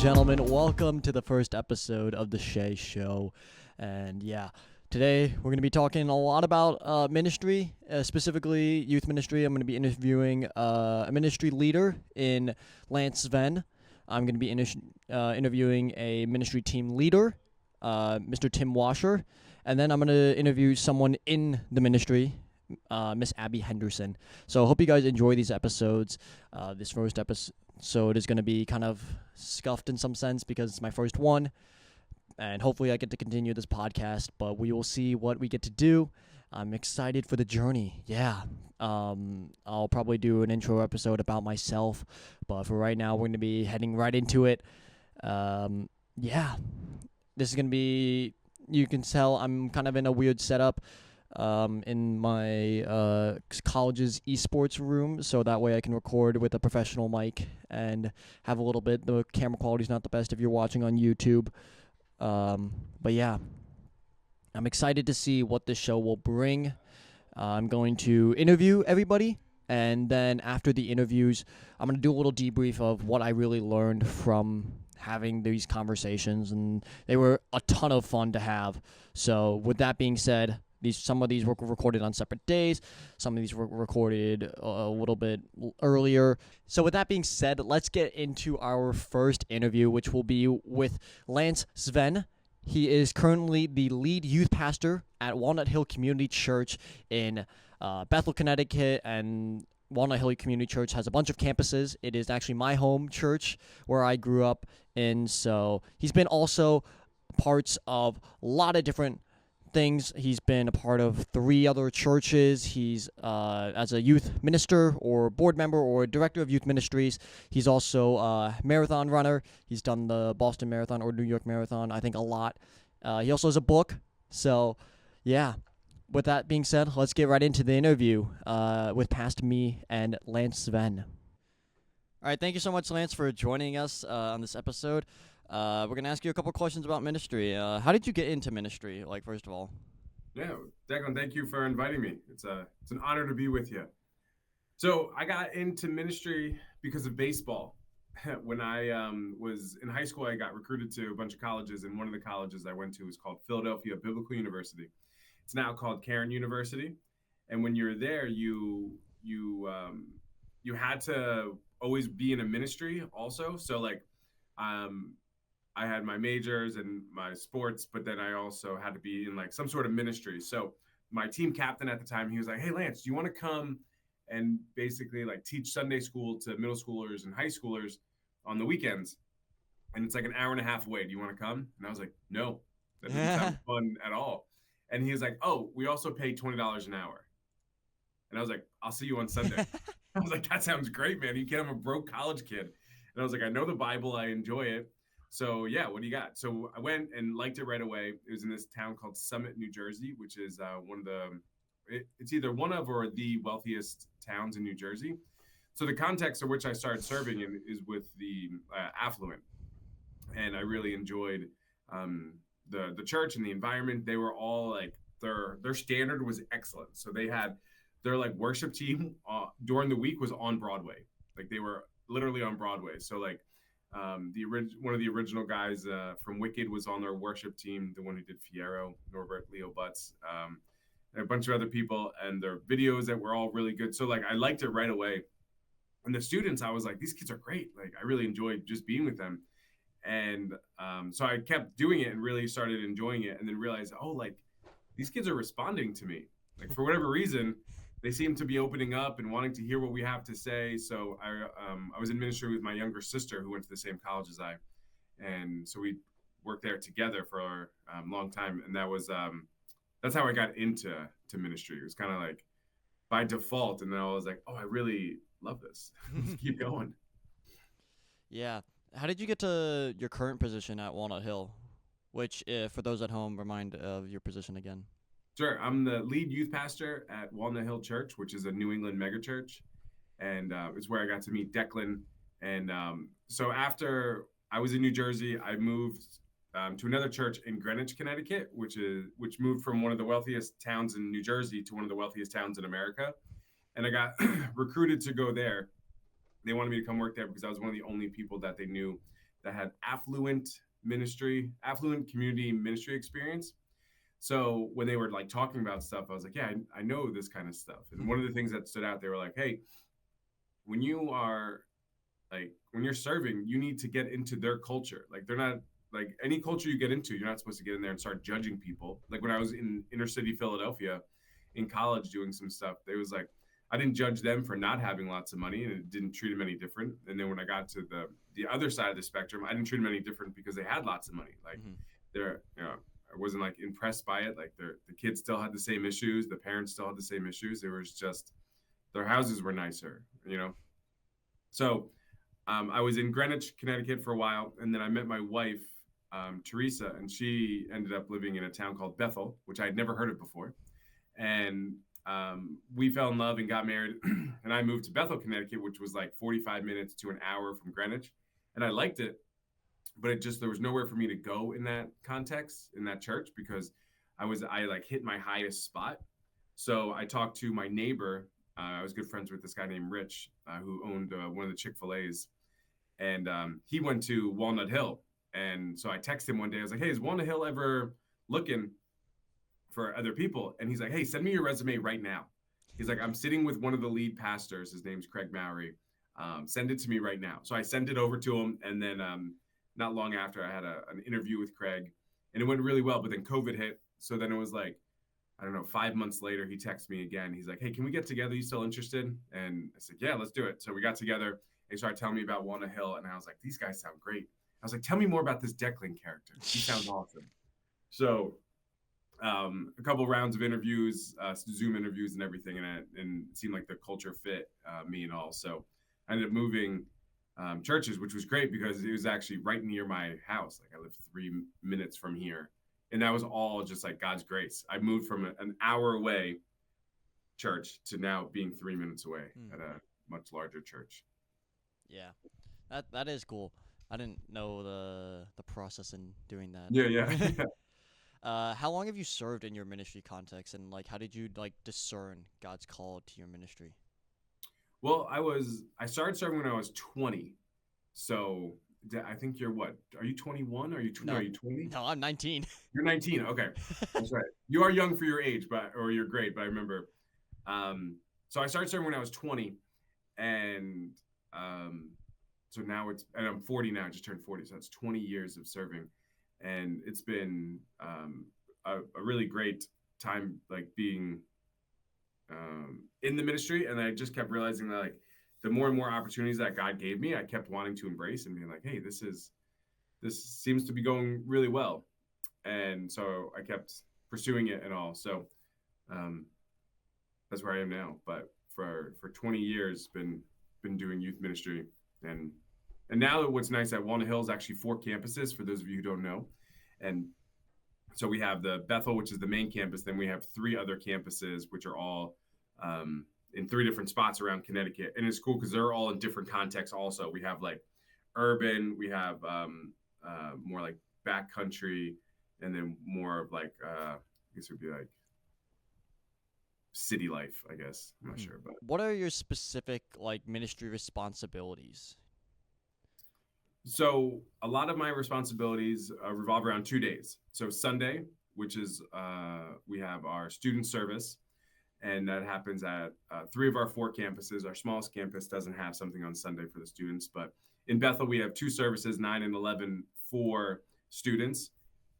gentlemen, welcome to the first episode of the Shay Show. And today we're going to be talking a lot about ministry, specifically youth ministry. I'm going to be interviewing a ministry leader in Sven. I'm going to be interviewing a ministry team leader, Mr. Tim Washer. And then I'm going to interview someone in the ministry, Miss Abby Henderson. So I hope you guys enjoy these episodes. This first episode is going to be kind of scuffed in some sense because it's my first one, and hopefully I get to continue this podcast, but we will see what we get to do. I'm excited for the journey. I'll probably do an intro episode about myself, but for right now we're going to be heading right into it. This is going to be, you can tell I'm kind of in a weird setup in my college's esports room, so that way I can record with a professional mic and have a little bit. The camera quality is not the best if you're watching on YouTube, but yeah, I'm excited to see what this show will bring. I'm going to interview everybody, and then after the interviews, I'm going to do a little debrief of what I really learned from having these conversations, and they were a ton of fun to have. So with that being said, some of these were recorded on separate days. Some of these were recorded a little bit earlier. So with that being said, let's get into our first interview, which will be with Sven. He is currently the lead youth pastor at Walnut Hill Community Church in Bethel, Connecticut, and Walnut Hill Community Church has a bunch of campuses. It is actually my home church where I grew up in. So he's been also parts of a lot of different things. He's been a part of 3 other churches. He's as a youth minister or board member or director of youth ministries. He's also a marathon runner. He's done the Boston Marathon or New York Marathon, I think, a lot. He also has a book. So, with that being said, let's get right into the interview with past me and Sven. All right, thank you so much, Lance, for joining us on this episode. We're going to ask you a couple questions about ministry. How did you get into ministry, first of all? Yeah, Declan, thank you for inviting me. It's an honor to be with you. So I got into ministry because of baseball. When I was in high school, I got recruited to a bunch of colleges, and one of the colleges I went to was called Philadelphia Biblical University. It's now called Cairn University. And when you're there, you had to always be in a ministry also. So I had my majors and my sports, but then I also had to be in some sort of ministry. So my team captain at the time, he was like, "Hey, Lance, do you want to come and basically teach Sunday school to middle schoolers and high schoolers on the weekends? And it's an hour and a half away. Do you want to come?" And I was like, "No, that doesn't sound fun at all." And he was like, "Oh, we also pay $20 an hour." And I was like, "I'll see you on Sunday." I was like, "That sounds great, man. You can't have a broke college kid." And I was like, "I know the Bible. I enjoy it. So what do you got?" So I went and liked it right away. It was in this town called Summit, New Jersey, which is it's either one of or the wealthiest towns in New Jersey. So the context of which I started serving in is with the affluent, and I really enjoyed the church and the environment. They were all their standard was excellent. So they had their worship team during the week was on Broadway. They were literally on Broadway. So one of the original guys from Wicked was on their worship team, the one who did Fiyero, Norbert Leo Butts, and a bunch of other people, and their videos that were all really good. So I liked it right away. And the students, I was like, these kids are great. I really enjoyed just being with them. And so I kept doing it and really started enjoying it, and then realized, these kids are responding to me. For whatever reason, they seem to be opening up and wanting to hear what we have to say. So I was in ministry with my younger sister who went to the same college as I. And so we worked there together for a long time. And that's how I got into ministry. It was kind of by default. And then I was like, oh, I really love this. Let's keep going. Yeah. How did you get to your current position at Walnut Hill? Which, for those at home, remind of your position again. Sure. I'm the lead youth pastor at Walnut Hill Church, which is a New England megachurch. And it's where I got to meet Declan. And so after I was in New Jersey, I moved to another church in Greenwich, Connecticut, which moved from one of the wealthiest towns in New Jersey to one of the wealthiest towns in America. And I got recruited to go there. They wanted me to come work there because I was one of the only people that they knew that had affluent community ministry experience. So when they were like talking about stuff, I was like, yeah, I know this kind of stuff. And one of the things that stood out, they were like, hey, when you're serving, you need to get into their culture. Like they're not like any culture you get into, you're not supposed to get in there and start judging people. Like when I was in inner city Philadelphia in college doing some stuff, they was like, I didn't judge them for not having lots of money and it didn't treat them any different. And then when I got to the other side of the spectrum, I didn't treat them any different because they had lots of money. Like they're, I wasn't like impressed by it. Like the kids still had the same issues. The parents still had the same issues. It was just their houses were nicer, So I was in Greenwich, Connecticut for a while. And then I met my wife, Teresa, and she ended up living in a town called Bethel, which I had never heard of before. And we fell in love and got married. And I moved to Bethel, Connecticut, which was like 45 minutes to an hour from Greenwich. And I liked it, but there was nowhere for me to go in that context, in that church, because I like hit my highest spot. So I talked to my neighbor. I was good friends with this guy named Rich, who owned one of the Chick-fil-A's. And he went to Walnut Hill. And so I texted him one day. I was like, hey, is Walnut Hill ever looking for other people? And he's like, hey, send me your resume right now. He's like, I'm sitting with one of the lead pastors. His name's Craig Mowry. Send it to me right now. So I sent it over to him. And then not long after, I had an interview with Craig. And it went really well. But then COVID hit. So then it was like, I don't know, 5 months later, he texted me again. He's like, hey, can we get together? You still interested? And I said, yeah, let's do it. So we got together. He started telling me about Walnut Hill. And I was like, these guys sound great. I was like, tell me more about this Declan character. He sounds awesome. So a couple rounds of interviews, Zoom interviews and everything. And it seemed like the culture fit me and all. So I ended up moving churches, which was great because it was actually right near my house. Like I lived 3 minutes from here. And that was all just like God's grace. I moved from an hour away church to now being 3 minutes away at a much larger church. Yeah, that is cool. I didn't know the process in doing that. Yeah. How long have you served in your ministry context, and like how did you like discern God's call to your ministry? Well, I started serving when I was 20. So I think you're what? Are you 21? Are you 20? No, I'm 19. You're 19. Okay. That's right. You are young for your age, or you're great, but I remember. So I started serving when I was 20 and so now and I'm 40 now, I just turned 40. So that's 20 years of serving. And it's been a really great time, like being in the ministry. And I just kept realizing that like the more and more opportunities that God gave me, I kept wanting to embrace and being like, hey, this seems to be going really well. And so I kept pursuing it and all. So that's where I am now. But for 20 years, been doing youth ministry. And now what's nice at Walnut Hill is actually 4 campuses, for those of you who don't know. And so we have the Bethel, which is the main campus. Then we have 3 other campuses, which are all in 3 different spots around Connecticut. And it's cool because they're all in different contexts also. We have like urban, we have more like backcountry, and then more of like, I guess it would be like city life, I guess. I'm not sure. But what are your specific like ministry responsibilities? So a lot of my responsibilities revolve around 2 days. So Sunday, which is we have our student service, and that happens at 3 of our 4 campuses. Our smallest campus doesn't have something on Sunday for the students, but in Bethel we have 2 services, 9 and 11 for students,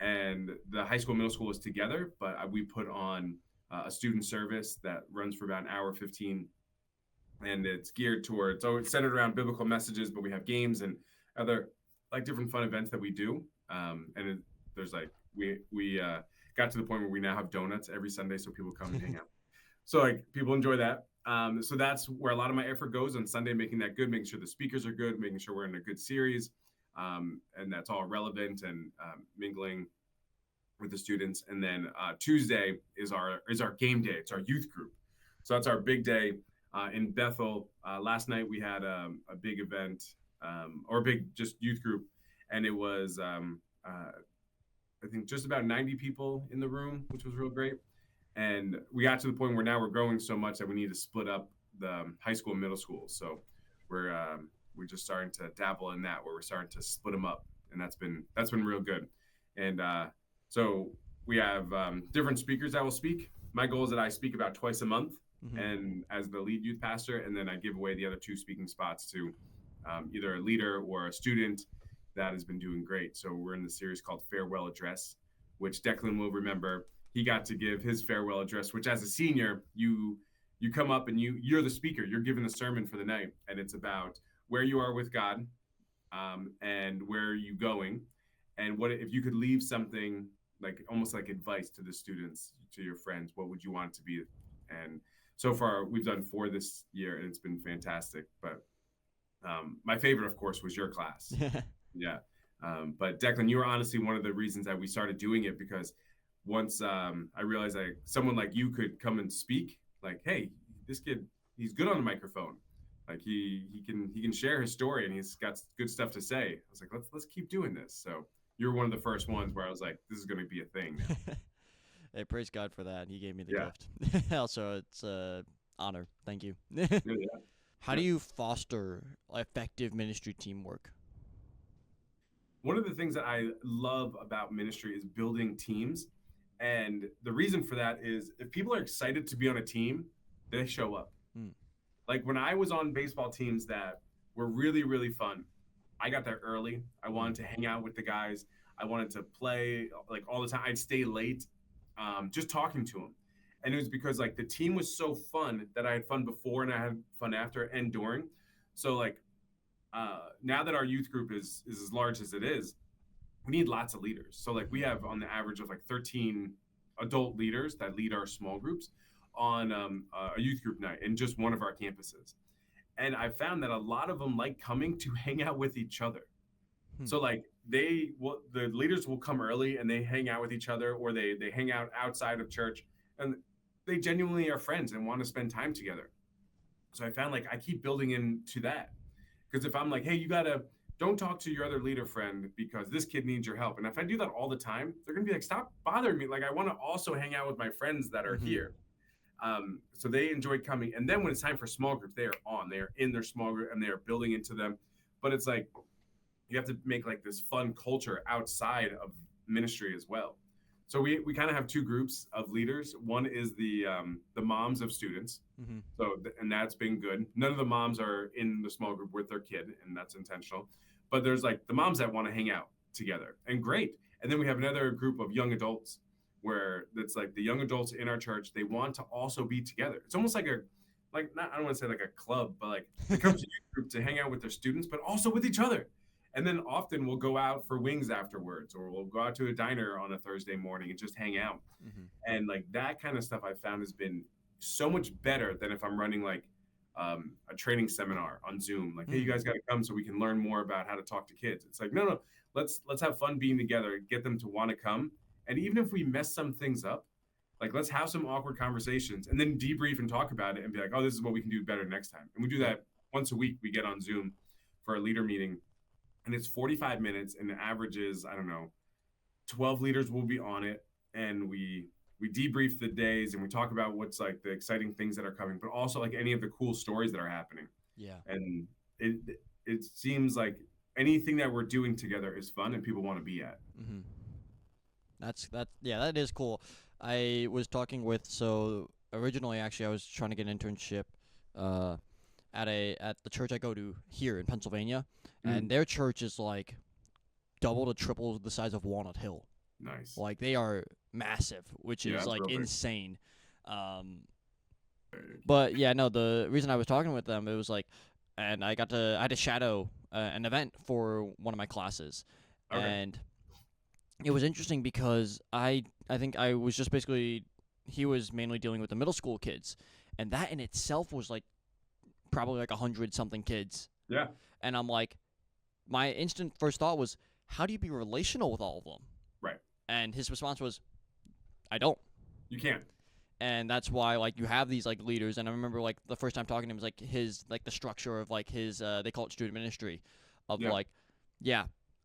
and the high school, middle school is together. But we put on a student service that runs for about an hour 15, and it's geared towards. So it's centered around biblical messages, but we have games and other like different fun events that we do. There's like we got to the point where we now have donuts every Sunday, so people come and hang out. So like people enjoy that. So that's where a lot of my effort goes on Sunday, making that good, making sure the speakers are good, making sure we're in a good series, and that's all relevant and mingling with the students. And then Tuesday is our game day. It's our youth group. So that's our big day in Bethel. Last night we had a big event. Or a big just youth group, and it was I think just about 90 people in the room, which was real great. And we got to the point where now we're growing so much that we need to split up the high school and middle school. So we're we're just starting to dabble in that, where we're starting to split them up, and that's been real good. And so we have different speakers that will speak. My goal is that I speak about twice a month, and as the lead youth pastor, and then I give away the other 2 speaking spots to either a leader or a student that has been doing great. So we're in the series called Farewell Address, which Declan will remember. He got to give his farewell address, which as a senior, you come up and you're the speaker. You're giving the sermon for the night, and it's about where you are with God, and where are you going, and what if you could leave something like almost like advice to the students, to your friends, what would you want it to be? And so far we've done 4 this year, and it's been fantastic. But my favorite, of course, was your class. Yeah. But Declan, you were honestly one of the reasons that we started doing it, because once I realized that someone like you could come and speak, like, hey, this kid, he's good on the microphone. Like he can share his story, and he's got good stuff to say. I was like, let's keep doing this. So you're one of the first ones where I was like, this is going to be a thing now. Hey, praise God for that. He gave me the gift. Also, it's an honor. Thank you. How do you foster effective ministry teamwork? One of the things that I love about ministry is building teams. And the reason for that is if people are excited to be on a team, they show up. Like when I was on baseball teams that were really, really fun, I got there early. I wanted to hang out with the guys. I wanted to play like all the time. I'd stay late, just talking to them. And it was because like the team was so fun that I had fun before and I had fun after and during. So like now that our youth group is as large as it is, we need lots of leaders. So like we have on the average of like 13 adult leaders that lead our small groups on a youth group night in just one of our campuses. And I found that a lot of them like coming to hang out with each other. So like the leaders will come early and they hang out with each other, or they hang out outside of church, and they genuinely are friends and want to spend time together. So I found like I keep building into that, because if I'm like, hey, don't talk to your other leader friend because this kid needs your help. And if I do that all the time, they're going to be like, stop bothering me. Like I want to also hang out with my friends that are here. So they enjoy coming. And then when it's time for small groups, they are in their small group and they are building into them. But it's like, you have to make like this fun culture outside of ministry as well. So we kind of have 2 groups of leaders. One is the moms of students. And that's been good. None of the moms are in the small group with their kid, and that's intentional. But there's like the moms that want to hang out together, and great. And then we have another group of young adults where that's like the young adults in our church. They want to also be together. It's almost like I don't want to say like a club, but like they come to youth group to hang out with their students, but also with each other. And then often we'll go out for wings afterwards, or we'll go out to a diner on a Thursday morning and just hang out. And like that kind of stuff I found has been so much better than if I'm running like a training seminar on Zoom. Like, hey, you guys got to come so we can learn more about how to talk to kids. It's like, no, let's have fun being together, get them to want to come. And even if we mess some things up, like let's have some awkward conversations and then debrief and talk about it and be like, oh, this is what we can do better next time. And we do that once a week. We get on Zoom for a leader meeting, and it's 45 minutes, and the average is, I don't know, 12 leaders will be on it, and we debrief the days and we talk about what's like the exciting things that are coming, but also like any of the cool stories that are happening. And it seems like anything that we're doing together is fun and people want to be at. That is cool. I was talking with, so originally actually I was trying to get an internship at the church I go to here in Pennsylvania, and their church is like double to triple the size of Walnut Hill. Nice. Like they are massive, which is like insane. But yeah, no, the reason I was talking with them, it was like, and I had to shadow an event for one of my classes. And it was interesting because I think I was just basically, he was mainly dealing with the middle school kids, and that in itself was like probably like 100-something kids. Yeah. And I'm like, my instant first thought was, how do you be relational with all of them? Right. And his response was, I don't. You can't. And that's why like you have these like leaders. And I remember like the first time talking to him was like his like the structure of like his they call it student ministry of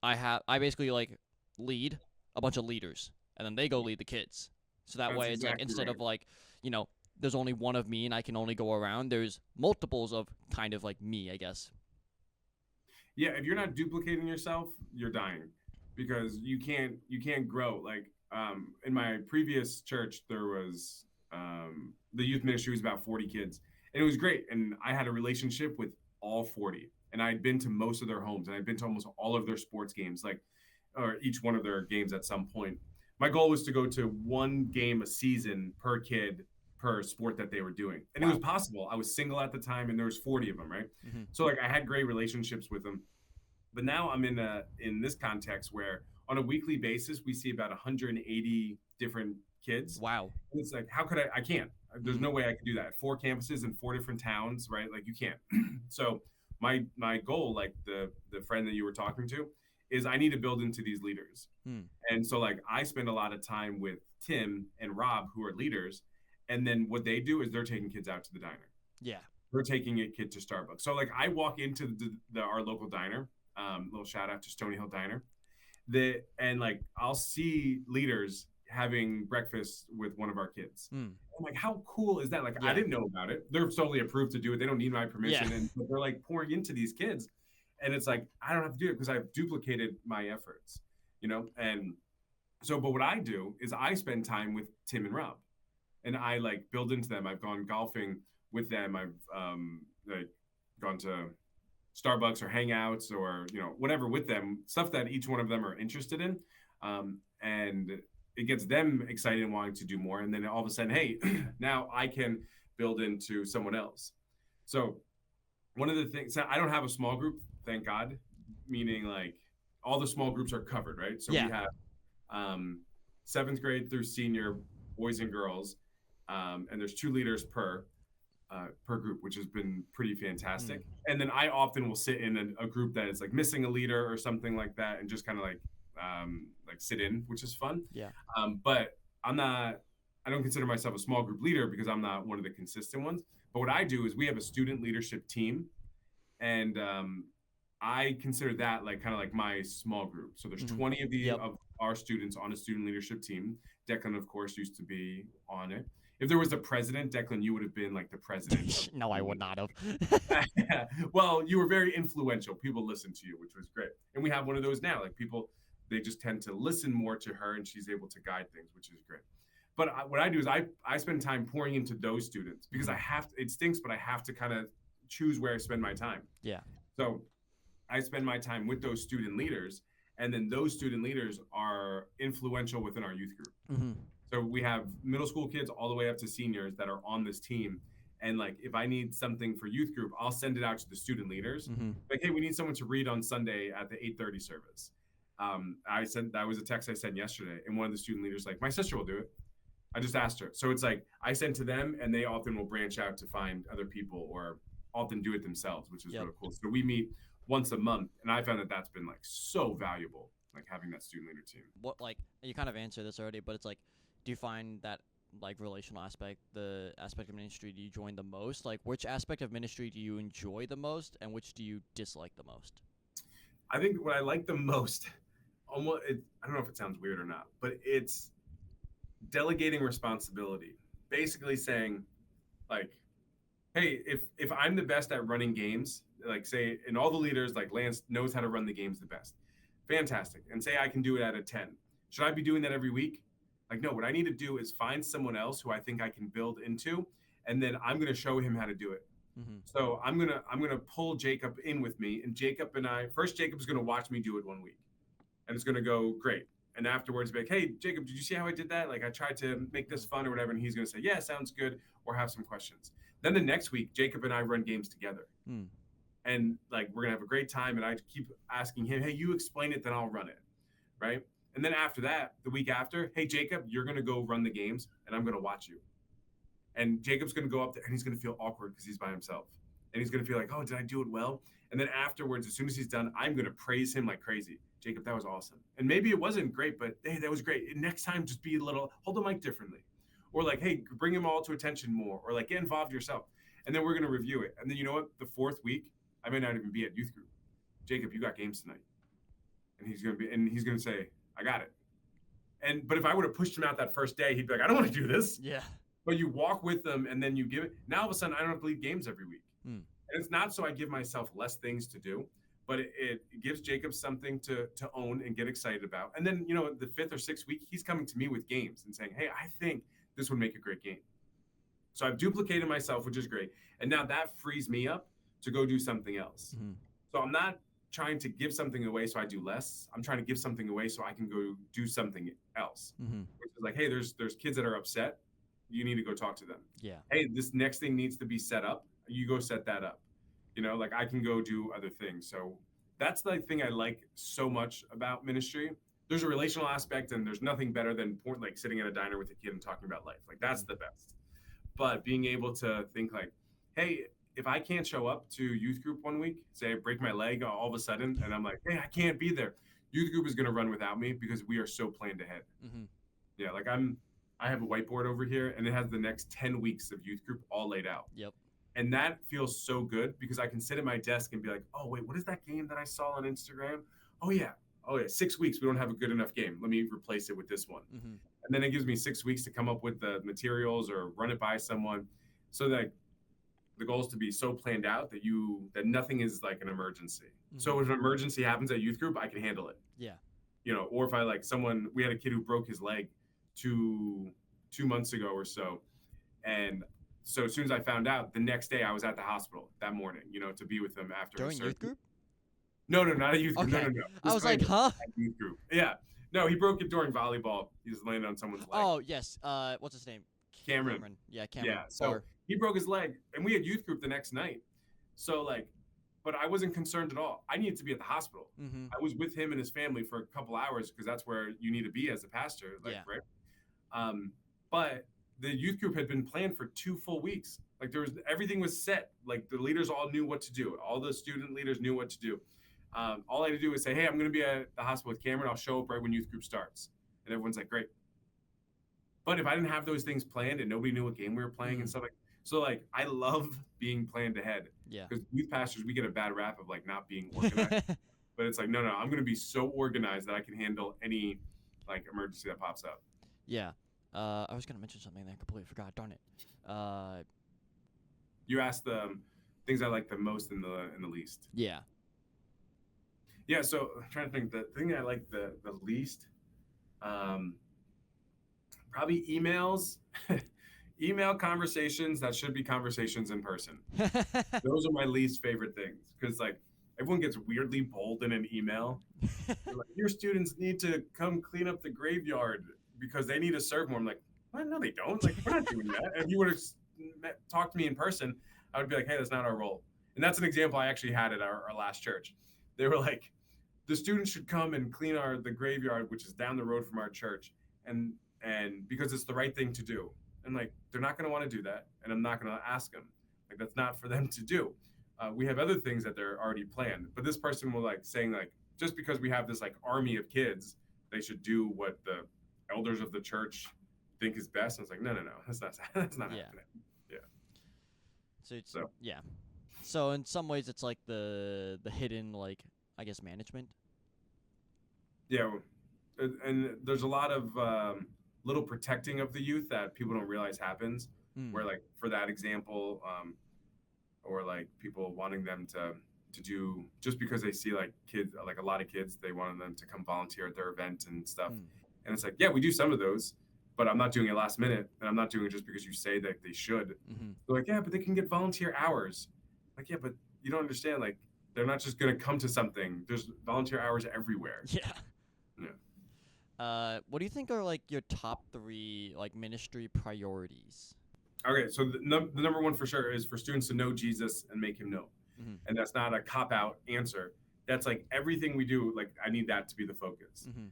I basically like lead a bunch of leaders and then they go lead the kids. So that way it's like instead of like, you know, there's only one of me and I can only go around, there's multiples of kind of like me, I guess. Yeah, if you're not duplicating yourself, you're dying because you can't grow. Like in my previous church, there was the youth ministry was about 40 kids, and it was great. And I had a relationship with all 40, and I'd been to most of their homes, and I'd been to almost all of their sports games, like or each one of their games at some point. My goal was to go to one game a season per kid per sport that they were doing, and it was Wow. possible. I was single at the time, and there was 40 of them, right? Hmm. So like I had great relationships with them, but now I'm in this context where on a weekly basis we see about 180 different kids. Wow. And it's like, how could I can't. There's Hmm. no way I could do that. 4 campuses in 4 different towns, right? Like you can't. So my goal, like the friend that you were talking to, is I need to build into these leaders. Hmm. And so like I spend a lot of time with Tim and Rob, who are leaders, and then what they do is they're taking kids out to the diner. Yeah. We're taking a kid to Starbucks. So like I walk into our local diner, little shout out to Stony Hill Diner. And like I'll see leaders having breakfast with one of our kids. Hmm. I'm like, how cool is that? Like I Yeah. didn't know about it. They're solely approved to do it. They don't need my permission, Yeah. and but they're like pouring into these kids, and it's like I don't have to do it because I've duplicated my efforts, And so, but what I do is I spend time with Tim and Rob, and I like build into them. I've gone golfing with them. I've like gone to Starbucks or Hangouts or whatever with them, stuff that each one of them are interested in, and it gets them excited and wanting to do more. And then all of a sudden, hey, now I can build into someone else. So one of the things, I don't have a small group, thank God, meaning like all the small groups are covered, right? So Yeah. we have seventh grade through senior, boys and girls, and there's 2 leaders per group, which has been pretty fantastic. And then I often will sit in a group that is like missing a leader or something like that, and just kind of like sit in, which is fun. Yeah. But I don't consider myself a small group leader because I'm not one of the consistent ones. But what I do is we have a student leadership team, and I consider that like kind of like my small group. So there's 20 of Yep. of our students on a student leadership team. Declan, of course, used to be on it. If there was a president, Declan, you would have been like the president. No, I would not have. Well, you were very influential. People listened to you, which was great. And we have one of those now. Like people, they just tend to listen more to her, and she's able to guide things, which is great. But what I do is I spend time pouring into those students because I have to, it stinks, but I have to kind of choose where I spend my time. Yeah. So I spend my time with those student leaders, and then those student leaders are influential within our youth group. Hmm. So we have middle school kids all the way up to seniors that are on this team. And like, if I need something for youth group, I'll send it out to the student leaders. Hmm. Like, hey, we need someone to read on Sunday at the 8:30 service. I sent, that was a text I sent yesterday, and one of the student leaders like, my sister will do it. I just asked her. So it's like I send to them, and they often will branch out to find other people or often do it themselves, which is really cool. So we meet once a month, and I found that that's been like so valuable, like having that student leader team. What, like, you kind of answered this already, but it's like, do you find that like relational aspect, the aspect of ministry, do you join the most? Like, which aspect of ministry do you enjoy the most, and which do you dislike the most? I think what I like the most, I don't know if it sounds weird or not, but it's delegating responsibility. Basically saying, like, hey, if I'm the best at running games, like say, and all the leaders, like Lance knows how to run the games the best, fantastic. And say I can do it at a 10. Should I be doing that every week? Like, no, what I need to do is find someone else who I think I can build into, and then I'm going to show him how to do it. Mm-hmm. So I'm gonna pull Jacob in with me, and Jacob's going to watch me do it 1 week, and it's going to go great. And afterwards, be like, hey, Jacob, did you see how I did that? Like, I tried to make this fun or whatever, and he's going to say, yeah, sounds good, or have some questions. Then the next week, Jacob and I run games together, and like we're going to have a great time. And I keep asking him, hey, you explain it, then I'll run it, right? And then after that, the week after, hey, Jacob, you're going to go run the games, and I'm going to watch you. And Jacob's going to go up there, and he's going to feel awkward because he's by himself. And he's going to feel like, oh, did I do it well? And then afterwards, as soon as he's done, I'm going to praise him like crazy. Jacob, that was awesome. And maybe it wasn't great, but hey, that was great. And next time, just be a little, hold the mic differently. Or like, hey, bring them all to attention more. Or like, get involved yourself. And then we're going to review it. And then you know what? The fourth week, I may not even be at youth group. Jacob, you got games tonight. And he's going to say, I got it. But if I would have pushed him out that first day, he'd be like, I don't want to do this. Yeah. But you walk with them, and then you give it. Now all of a sudden, I don't have to lead games every week. And it's not so I give myself less things to do, but it gives Jacob something to own and get excited about. And then, the 5th or 6th week, he's coming to me with games and saying, hey, I think this would make a great game. So I've duplicated myself, which is great. And now that frees me up to go do something else. Mm-hmm. So I'm not trying to give something away so I do less. I'm trying to give something away so I can go do something else. Mm-hmm. Which is like, hey, there's kids that are upset. You need to go talk to them. Yeah. Hey, this next thing needs to be set up. You go set that up. Like I can go do other things. So that's the thing I like so much about ministry. There's a relational aspect, and there's nothing better than like sitting at a diner with a kid and talking about life. Like that's the best. But being able to think like, hey, if I can't show up to youth group one week, say I break my leg all of a sudden, and I'm like, hey, I can't be there. Youth group is going to run without me because we are so planned ahead. Mm-hmm. Yeah, like I have a whiteboard over here, and it has the next 10 weeks of youth group all laid out. Yep. And that feels so good because I can sit at my desk and be like, oh, wait, what is that game that I saw on Instagram? Oh, yeah. 6 weeks, we don't have a good enough game. Let me replace it with this one. Mm-hmm. And then it gives me 6 weeks to come up with the materials or run it by someone. So that the goal is to be so planned out that nothing is like an emergency. Mm-hmm. So if an emergency happens at youth group, I can handle it. Yeah. Or if I we had a kid who broke his leg 2 months ago or so. And so as soon as I found out, the next day I was at the hospital that morning, to be with him after during youth group. No, not a youth group. Okay. No. I was like, huh? Youth group. Yeah. No, he broke it during volleyball. He just landed on someone's leg. Oh yes. What's his name? Cameron. Yeah, Cameron. Yeah. So he broke his leg, and we had youth group the next night. So but I wasn't concerned at all. I needed to be at the hospital. Mm-hmm. I was with him and his family for a couple hours because that's where you need to be as a pastor, right? But the youth group had been planned for 2 full weeks. Like everything was set. Like the leaders all knew what to do. All the student leaders knew what to do. All I had to do was say, hey, I'm going to be at the hospital with Cameron. I'll show up right when youth group starts. And everyone's like, great. But if I didn't have those things planned and nobody knew what game we were playing and stuff I love being planned ahead. Yeah. Because youth pastors, we get a bad rap of not being organized. But it's like, no, I'm going to be so organized that I can handle any emergency that pops up. Yeah. I was going to mention something that I completely forgot. Darn it. You asked the things I like the most and the least. Yeah. Yeah, so I'm trying to think. The thing I like the least, probably emails, email conversations that should be conversations in person. Those are my least favorite things because everyone gets weirdly bold in an email. Your students need to come clean up the graveyard because they need to serve more. I'm like, well, no, they don't. We're not doing that. And if you would have talked to me in person, I would be like, hey, that's not our role. And that's an example I actually had at our last church. They were like, the students should come and clean the graveyard, which is down the road from our church, and because it's the right thing to do. And they're not going to want to do that, and I'm not going to ask them. That's not for them to do. We have other things that they're already planned. But this person was saying just because we have this army of kids, they should do what the elders of the church think is best. And it's no, that's not happening. Yeah. Yeah. So in some ways, it's like the hidden I guess management. Yeah, and there's a lot of little protecting of the youth that people don't realize happens. Where for that example, or people wanting them to do just because they see kids, a lot of kids, they wanted them to come volunteer at their event and stuff. And it's yeah, we do some of those, but I'm not doing it last minute, and I'm not doing it just because you say that they should. Mm-hmm. They're yeah, but they can get volunteer hours. Yeah, but you don't understand. They're not just going to come to something. There's volunteer hours everywhere. Yeah. Yeah. What do you think are your top 3 ministry priorities? Okay, so the number one for sure is for students to know Jesus and make him known. Mm-hmm. And that's not a cop-out answer. That's everything we do, I need that to be the focus. Mm-hmm.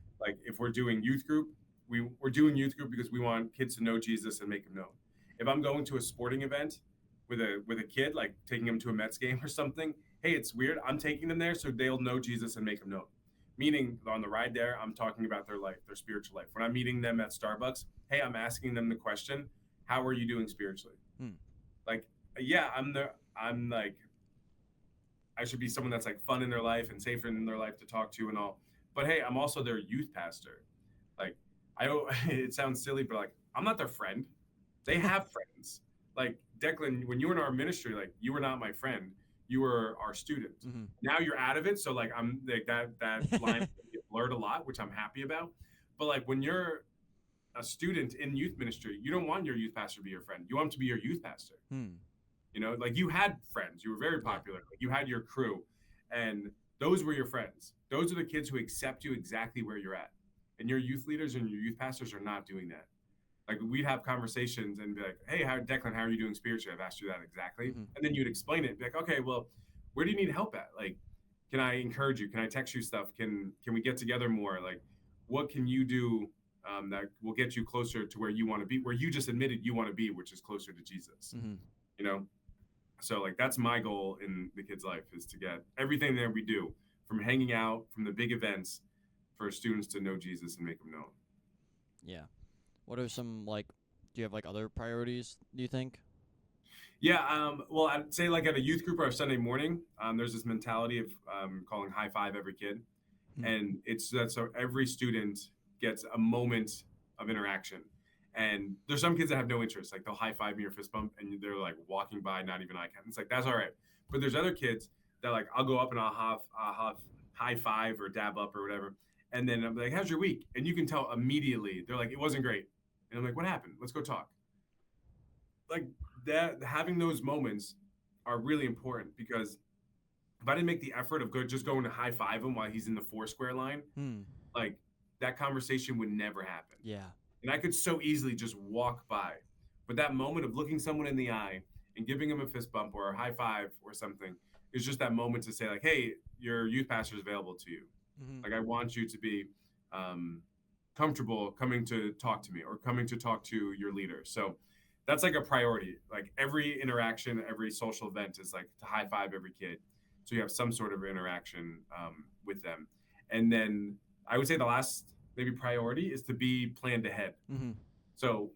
If we're doing youth group, we're doing youth group because we want kids to know Jesus and make him known. If I'm going to a sporting event with a kid, taking him to a Mets game or something, hey, it's weird. I'm taking them there so they'll know Jesus and make him known. Meaning on the ride there, I'm talking about their life, their spiritual life. When I'm meeting them at Starbucks, hey, I'm asking them the question, how are you doing spiritually? Yeah, I should be someone that's fun in their life and safer in their life to talk to and all. But hey, I'm also their youth pastor. It sounds silly, but I'm not their friend. They have friends. Declan, when you were in our ministry, you were not my friend. you were our student. Mm-hmm. Now you're out of it, so like I'm like that line get blurred a lot, which I'm happy about. But like when you're a student in youth ministry, you don't want your youth pastor to be your friend. You want him to be your youth pastor. Hmm. You know, like you had friends, you were very Yeah. popular, like you had your crew, and those were your friends. Those are the kids who accept you exactly where you're at. And your youth leaders and your youth pastors are not doing that. Like we'd have conversations and be like, "Hey, Declan, how are you doing spiritually?" I've asked you that exactly, Mm-hmm. and then you'd explain it. Be like, "Okay, well, where do you need help at? Like, can I encourage you? Can I text you stuff? Can we get together more? Like, what can you do that will get you closer to where you want to be? Where you just admitted you want to be, which is closer to Jesus. Mm-hmm. You know." So like that's my goal in the kid's life is to get everything that we do from hanging out, from the big events, for students to know Jesus and make him known. Yeah. What are some like? Do you have like other priorities? Do you think? Yeah, well, I'd say like at a youth group or a Sunday morning, there's this mentality of calling high five every kid, Hmm. and it's that so every student gets a moment of interaction. And there's some kids that have no interest, like they'll high five me or fist bump, and they're like walking by, not even eye contact. It's like that's all right. But there's other kids that like I'll go up and I'll have high five or dab up or whatever, and then I'm like, "How's your week?" And you can tell immediately they're like, "It wasn't great," and I'm like, "What happened? Let's go talk." Like that, having those moments are really important because if I didn't make the effort of just going to high five him while he's in the four square line, Hmm. like that conversation would never happen. Yeah. And I could so easily just walk by. But that moment of looking someone in the eye and giving them a fist bump or a high five or something is just that moment to say, like, hey, your youth pastor is available to you. Mm-hmm. Like, I want you to be comfortable coming to talk to me or coming to talk to your leader. So that's like a priority. Like, every interaction, every social event is like to high five every kid. So you have some sort of interaction with them. And then I would say the last maybe priority is to be planned ahead. Mm-hmm. So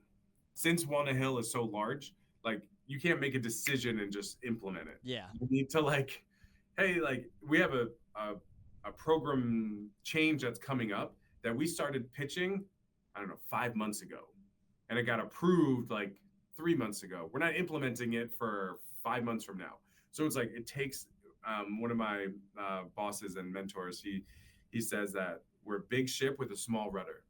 since Walnut Hill is so large, like you can't make a decision and just implement it. Yeah. You need to like, hey, like we have a program change that's coming up that we started pitching, I don't know, 5 months ago. And it got approved like 3 months ago. We're not implementing it for 5 months from now. So it's like it takes one of my bosses and mentors, he says that we're a big ship with a small rudder.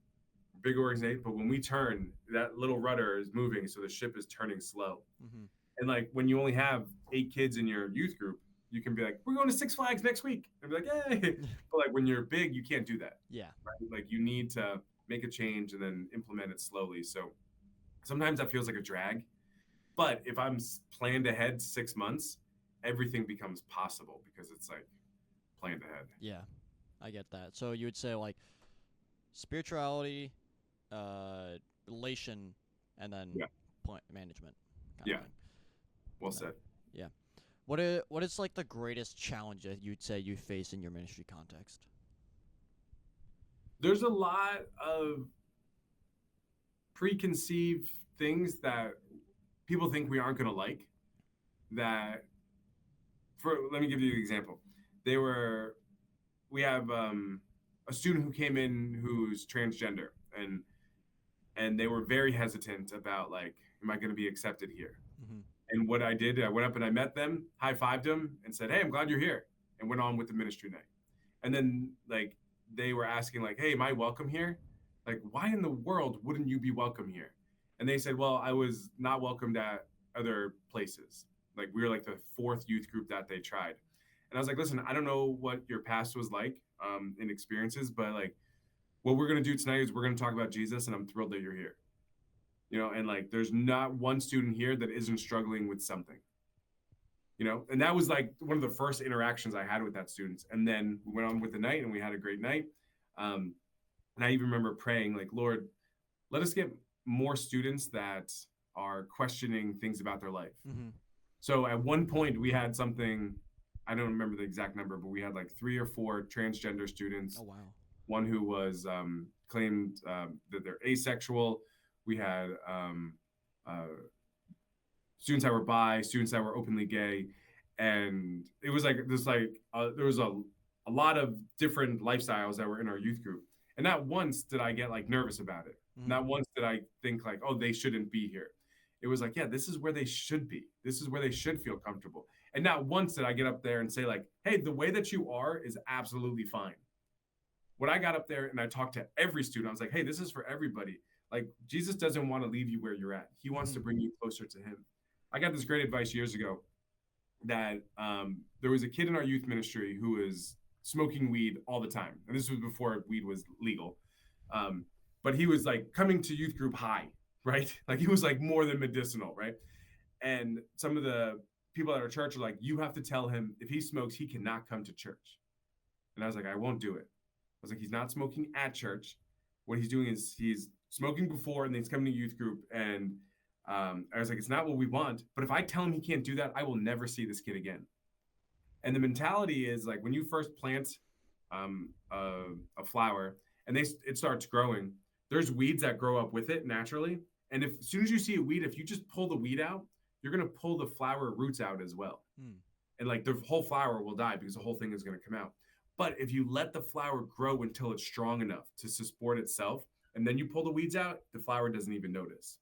Big organization, but when we turn, that little rudder is moving, so the ship is turning slow. Mm-hmm. And like when you only have 8 kids in your youth group, you can be like, "We're going to Six Flags next week," and be like, "Hey!" But like when you're big, you can't do that. Yeah. Right? Like you need to make a change and then implement it slowly. So sometimes that feels like a drag, but if I'm planned ahead 6 months, everything becomes possible because it's like planned ahead. Yeah. I get that. So you would say like spirituality, relation, and then Yeah. point management. Kind Yeah. Of thing. Well said. Yeah. What is like the greatest challenge that you'd say you face in your ministry context? There's a lot of preconceived things that people think we aren't going to like. That, let me give you an example. We have a student who came in who's transgender, and they were very hesitant about like, am I going to be accepted here? Mm-hmm. And what I did, I went up and I met them, high fived them, and said, "Hey, I'm glad you're here," and went on with the ministry night. And then like they were asking like, "Hey, am I welcome here? Like, why in the world wouldn't you be welcome here?" And they said, "Well, I was not welcomed at other places. Like we were like the 4th youth group that they tried." And I was like, "Listen, I don't know what your past was like in experiences, but like what we're gonna do tonight is we're gonna talk about Jesus, and I'm thrilled that you're here." You know, and like there's not one student here that isn't struggling with something. You know, and that was like one of the first interactions I had with that student. And then we went on with the night, and we had a great night. And I even remember praying, like, "Lord, let us get more students that are questioning things about their life." Mm-hmm. So at one point, we had something, I don't remember the exact number, but we had like 3 or 4 transgender students. Oh wow. One who was claimed that they're asexual. We had students that were bi, students that were openly gay, and it was like this there was a lot of different lifestyles that were in our youth group. And not once did I get like nervous about it. Mm-hmm. Not once did I think like, oh, they shouldn't be here. It was like, yeah, this is where they should be. This is where they should feel comfortable. And not once did I get up there and say like, hey, the way that you are is absolutely fine. When I got up there and I talked to every student, I was like, hey, this is for everybody. Like, Jesus doesn't want to leave you where you're at. He wants to bring you closer to him. I got this great advice years ago that there was a kid in our youth ministry who was smoking weed all the time. And this was before weed was legal. But he was like coming to youth group high, right? Like he was like more than medicinal, right? And some of the people at our church are like, you have to tell him if he smokes, he cannot come to church. And I was like, I won't do it. I was like, he's not smoking at church. What he's doing is he's smoking before and then he's coming to youth group. And I was like, it's not what we want. But if I tell him he can't do that, I will never see this kid again. And the mentality is like when you first plant a flower and it starts growing, there's weeds that grow up with it naturally. And as soon as you see a weed, if you just pull the weed out, you're going to pull the flower roots out as well. And like the whole flower will die because the whole thing is going to come out. But if you let the flower grow until it's strong enough to support itself, and then you pull the weeds out, the flower doesn't even notice.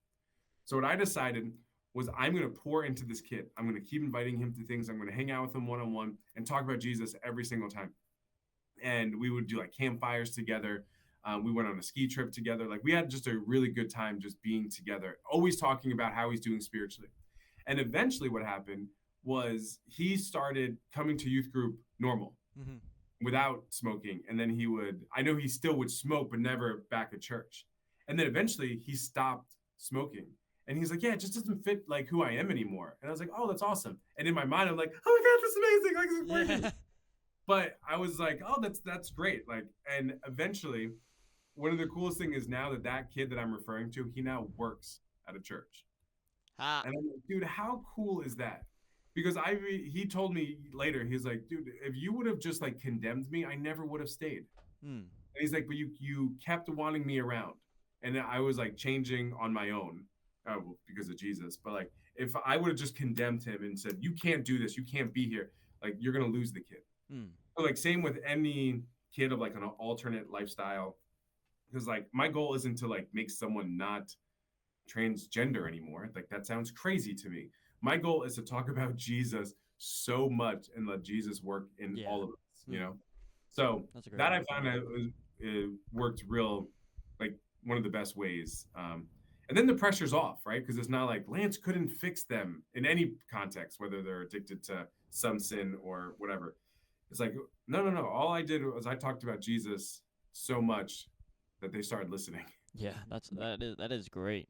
So what I decided was I'm going to pour into this kid. I'm going to keep inviting him to things. I'm going to hang out with him one-on-one and talk about Jesus every single time. And we would do like campfires together. We went on a ski trip together. Like we had just a really good time just being together, always talking about how he's doing spiritually. And eventually what happened was he started coming to youth group normal without smoking. And then I know he still would smoke, but never back at church. And then eventually he stopped smoking. And he's like, yeah, it just doesn't fit like who I am anymore. And I was like, oh, that's awesome. And in my mind, I'm like, oh my God, this is amazing. Like, this is working. But I was like, oh, that's great. Like, and eventually one of the coolest thing is now that kid that I'm referring to, he now works at a church. And I'm like, dude, how cool is that? Because he told me later, he's like, dude, if you would have just like condemned me, I never would have stayed. And he's like, but you kept wanting me around. And I was like changing on my own because of Jesus. But like, if I would have just condemned him and said, you can't do this, you can't be here, like you're going to lose the kid. So like same with any kid of like an alternate lifestyle. Because like my goal isn't to like make someone not transgender anymore. Like that sounds crazy to me. My goal is to talk about Jesus so much and let Jesus work in all of us, you know? So that I found out it worked real, like one of the best ways. And then the pressure's off, right? Because it's not like Lance couldn't fix them in any context, whether they're addicted to some sin or whatever. It's like, no. All I did was I talked about Jesus so much that they started listening. Yeah, that is great.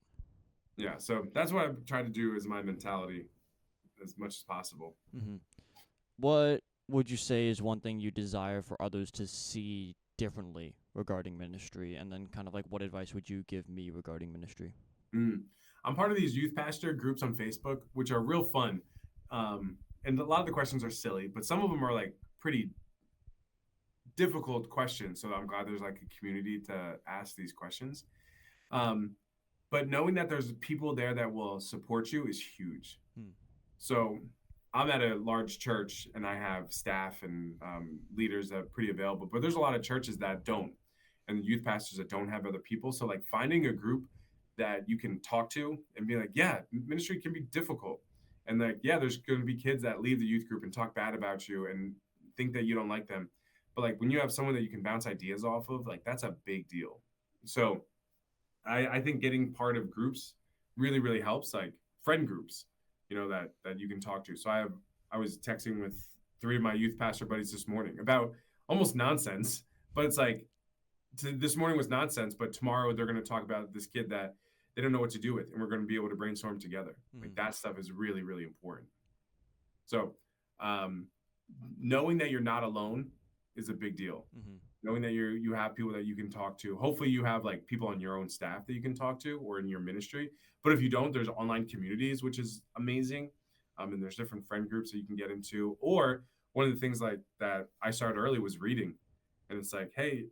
Yeah, so that's what I try to do is my mentality as much as possible. What would you say is one thing you desire for others to see differently regarding ministry? And then kind of like what advice would you give me regarding ministry? I'm part of these youth pastor groups on Facebook, which are real fun. And a lot of the questions are silly, but some of them are like pretty difficult questions. So I'm glad there's like a community to ask these questions. But knowing that there's people there that will support you is huge. So I'm at a large church and I have staff and leaders that are pretty available, but there's a lot of churches that don't, and youth pastors that don't have other people. So like finding a group that you can talk to and be like, yeah, ministry can be difficult. And like, yeah, there's going to be kids that leave the youth group and talk bad about you and think that you don't like them. But like when you have someone that you can bounce ideas off of, like that's a big deal. So I think getting part of groups really, really helps, like friend groups, you know, that you can talk to. So I was texting with 3 of my youth pastor buddies this morning about almost nonsense, but it's like this morning was nonsense, but tomorrow they're going to talk about this kid that they don't know what to do with, and we're going to be able to brainstorm together. Like that stuff is really, really important. So knowing that you're not alone is a big deal. Knowing that you have people that you can talk to. Hopefully you have like people on your own staff that you can talk to or in your ministry. But if you don't, there's online communities, which is amazing. And there's different friend groups that you can get into. Or one of the things like that I started early was reading. And it's like, hey,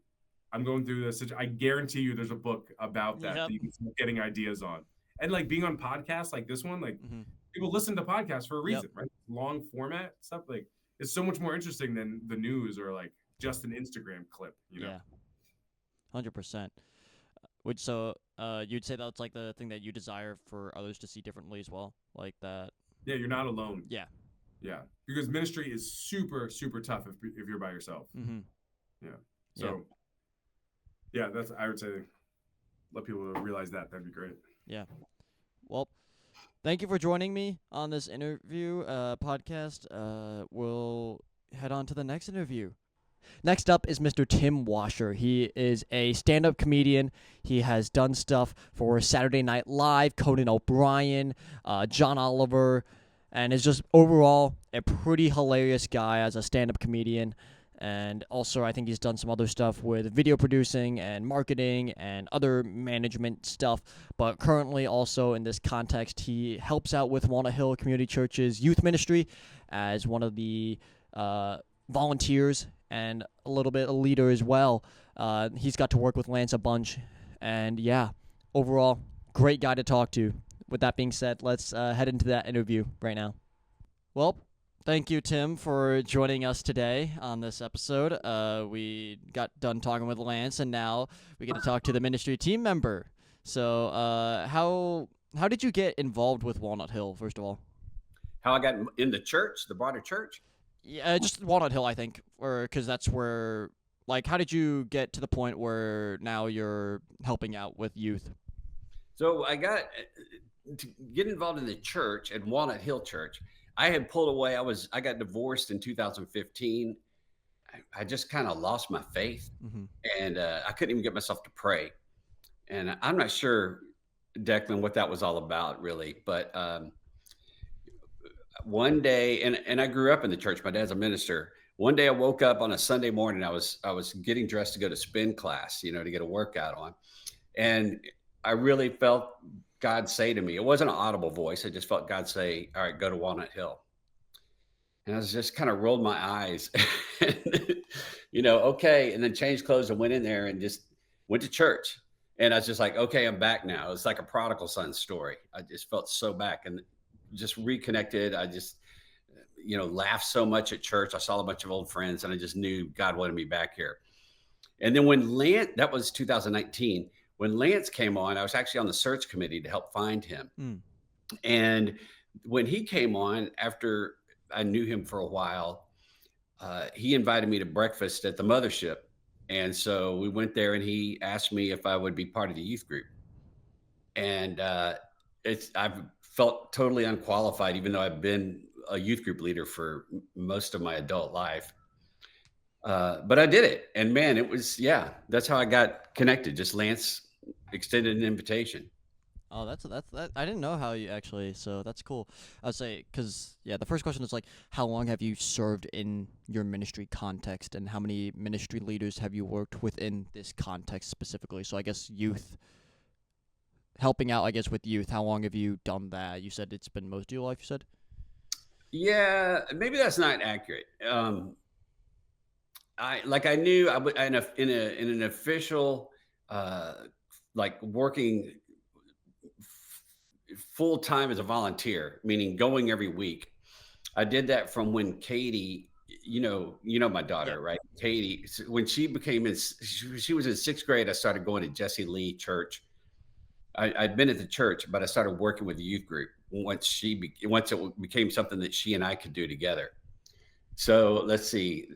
I'm going through this. I guarantee you there's a book about that you can start getting ideas on. And like being on podcasts like this one, like people listen to podcasts for a reason, right? Long format stuff. Like it's so much more interesting than the news or like just an Instagram clip, you know? Yeah, 100%. You'd say that's like the thing that you desire for others to see differently as well, like that. Yeah, you're not alone. Yeah. Yeah, because ministry is super, super tough if you're by yourself. Mm-hmm. Yeah. So, yeah, that's, I would say, let people realize that. That'd be great. Yeah. Well, thank you for joining me on this interview podcast. We'll head on to the next interview. Next up is Mr. Tim Washer. He is a stand-up comedian. He has done stuff for Saturday Night Live, Conan O'Brien, John Oliver, and is just overall a pretty hilarious guy as a stand-up comedian. And also, I think he's done some other stuff with video producing and marketing and other management stuff. But currently, also in this context, he helps out with Walnut Hill Community Church's youth ministry as one of the volunteers and a little bit a leader as well. He's got to work with Lance a bunch. And yeah, overall, great guy to talk to. With that being said, let's head into that interview right now. Well, thank you, Tim, for joining us today on this episode. We got done talking with Lance, and now we get to talk to the ministry team member. So, how did you get involved with Walnut Hill, first of all? How I got in the church, the broader church? Yeah, just Walnut Hill, I think, or because that's where. Like, how did you get to the point where now you're helping out with youth? So I got to get involved in the church at Walnut Hill Church. I had pulled away. I got divorced in 2015. I just kind of lost my faith, and I couldn't even get myself to pray. And I'm not sure, Declan, what that was all about, really. But one day, and I grew up in the church. My dad's a minister. One day I woke up on a Sunday morning. I was getting dressed to go to spin class, to get a workout on. And I really felt God say to me, it wasn't an audible voice. I just felt God say, all right, go to Walnut Hill. And I was just kind of rolled my eyes, okay. And then changed clothes and went in there and just went to church. And I was just like, okay, I'm back now. It's like a prodigal son story. I just felt so back and just reconnected. I just, laughed so much at church. I saw a bunch of old friends and I just knew God wanted me back here. And then when that was 2019, when Lance came on, I was actually on the search committee to help find him. And when he came on, after I knew him for a while, he invited me to breakfast at the mothership. And so we went there and he asked me if I would be part of the youth group. And I've felt totally unqualified, even though I've been a youth group leader for most of my adult life. But I did it. And man, it was, that's how I got connected. Just Lance extended an invitation. Oh, that's I didn't know how you actually, so that's cool. I would say, because, the first question is like, how long have you served in your ministry context, and how many ministry leaders have you worked within this context specifically? So I guess youth, helping out, I guess, with youth, how long have you done that? You said it's been most of your life, you said? Yeah, maybe that's not accurate. I knew I would in an official, like working full time as a volunteer, meaning going every week. I did that from when Katie, my daughter, right? Katie, when she she was in sixth grade, I started going to Jesse Lee Church. I'd been at the church, but I started working with the youth group once it became something that she and I could do together. So let's see,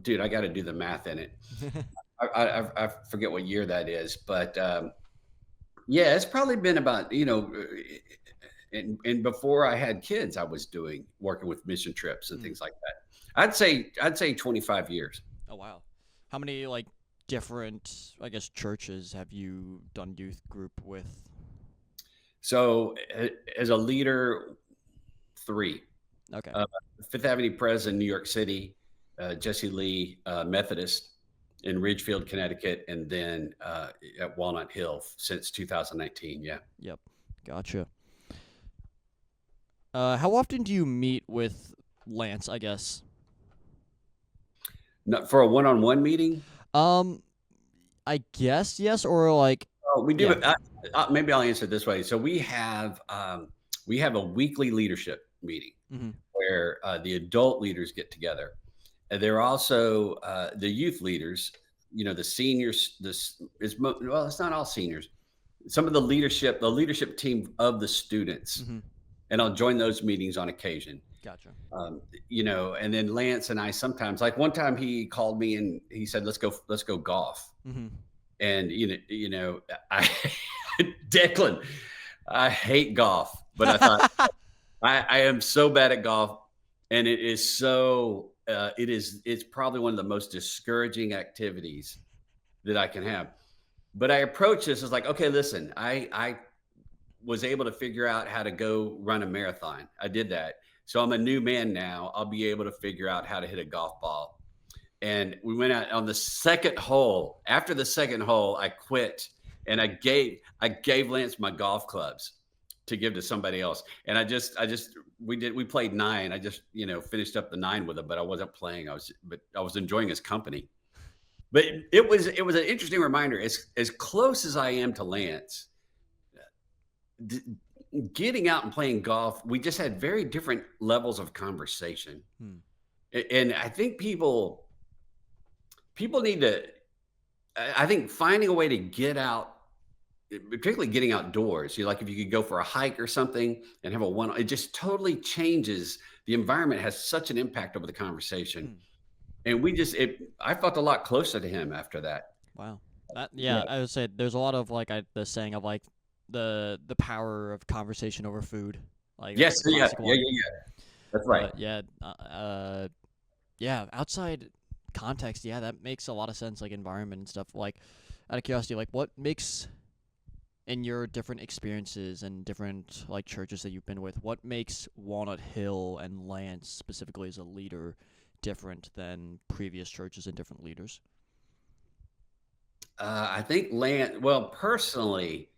dude, I got to do the math in it. I forget what year that is, but it's probably been about, and before I had kids, I was working with mission trips and things like that. I'd say 25 years. Oh, wow. How many different, I guess, churches have you done youth group with? So as a leader, 3. Okay. Fifth Avenue Pres in New York City, Jesse Lee Methodist in Ridgefield, Connecticut, and then at Walnut Hill since 2019. Yeah. Yep. Gotcha. How often do you meet with Lance, I guess? Not for a one-on-one meeting? I guess yes, or like. Oh, we do. Yeah. Maybe I'll answer it this way. So we have a weekly leadership meeting where the adult leaders get together. And they're also the youth leaders. The seniors. It's not all seniors. Some of the leadership team of the students and I'll join those meetings on occasion. Gotcha. And then Lance and I sometimes, like one time he called me and he said, let's go golf. Mm-hmm. And, I, Declan, I hate golf, but I thought I am so bad at golf, and it is it's probably one of the most discouraging activities that I can have. But I approach this as like, okay, listen, I was able to figure out how to go run a marathon. I did that. So I'm a new man now. I'll be able to figure out how to hit a golf ball. And we went out on the second hole. After the second hole, I quit and I gave Lance my golf clubs to give to somebody else. And we played 9. I just, finished up the 9 with him, but I wasn't playing. I was enjoying his company. But it was an interesting reminder. As close as I am to Lance, getting out and playing golf, we just had very different levels of conversation. And I think people need to, I think finding a way to get out, particularly getting outdoors, like if you could go for a hike or something and have it just totally changes. The environment has such an impact over the conversation. And I felt a lot closer to him after that. Wow. I would say there's a lot of the saying of the power of conversation over food. Yes. Yeah. That's right. Outside context, that makes a lot of sense, environment and stuff. Out of curiosity, what makes, in your different experiences and different churches that you've been with, what makes Walnut Hill and Lance specifically as a leader different than previous churches and different leaders? I think Lance, well, personally,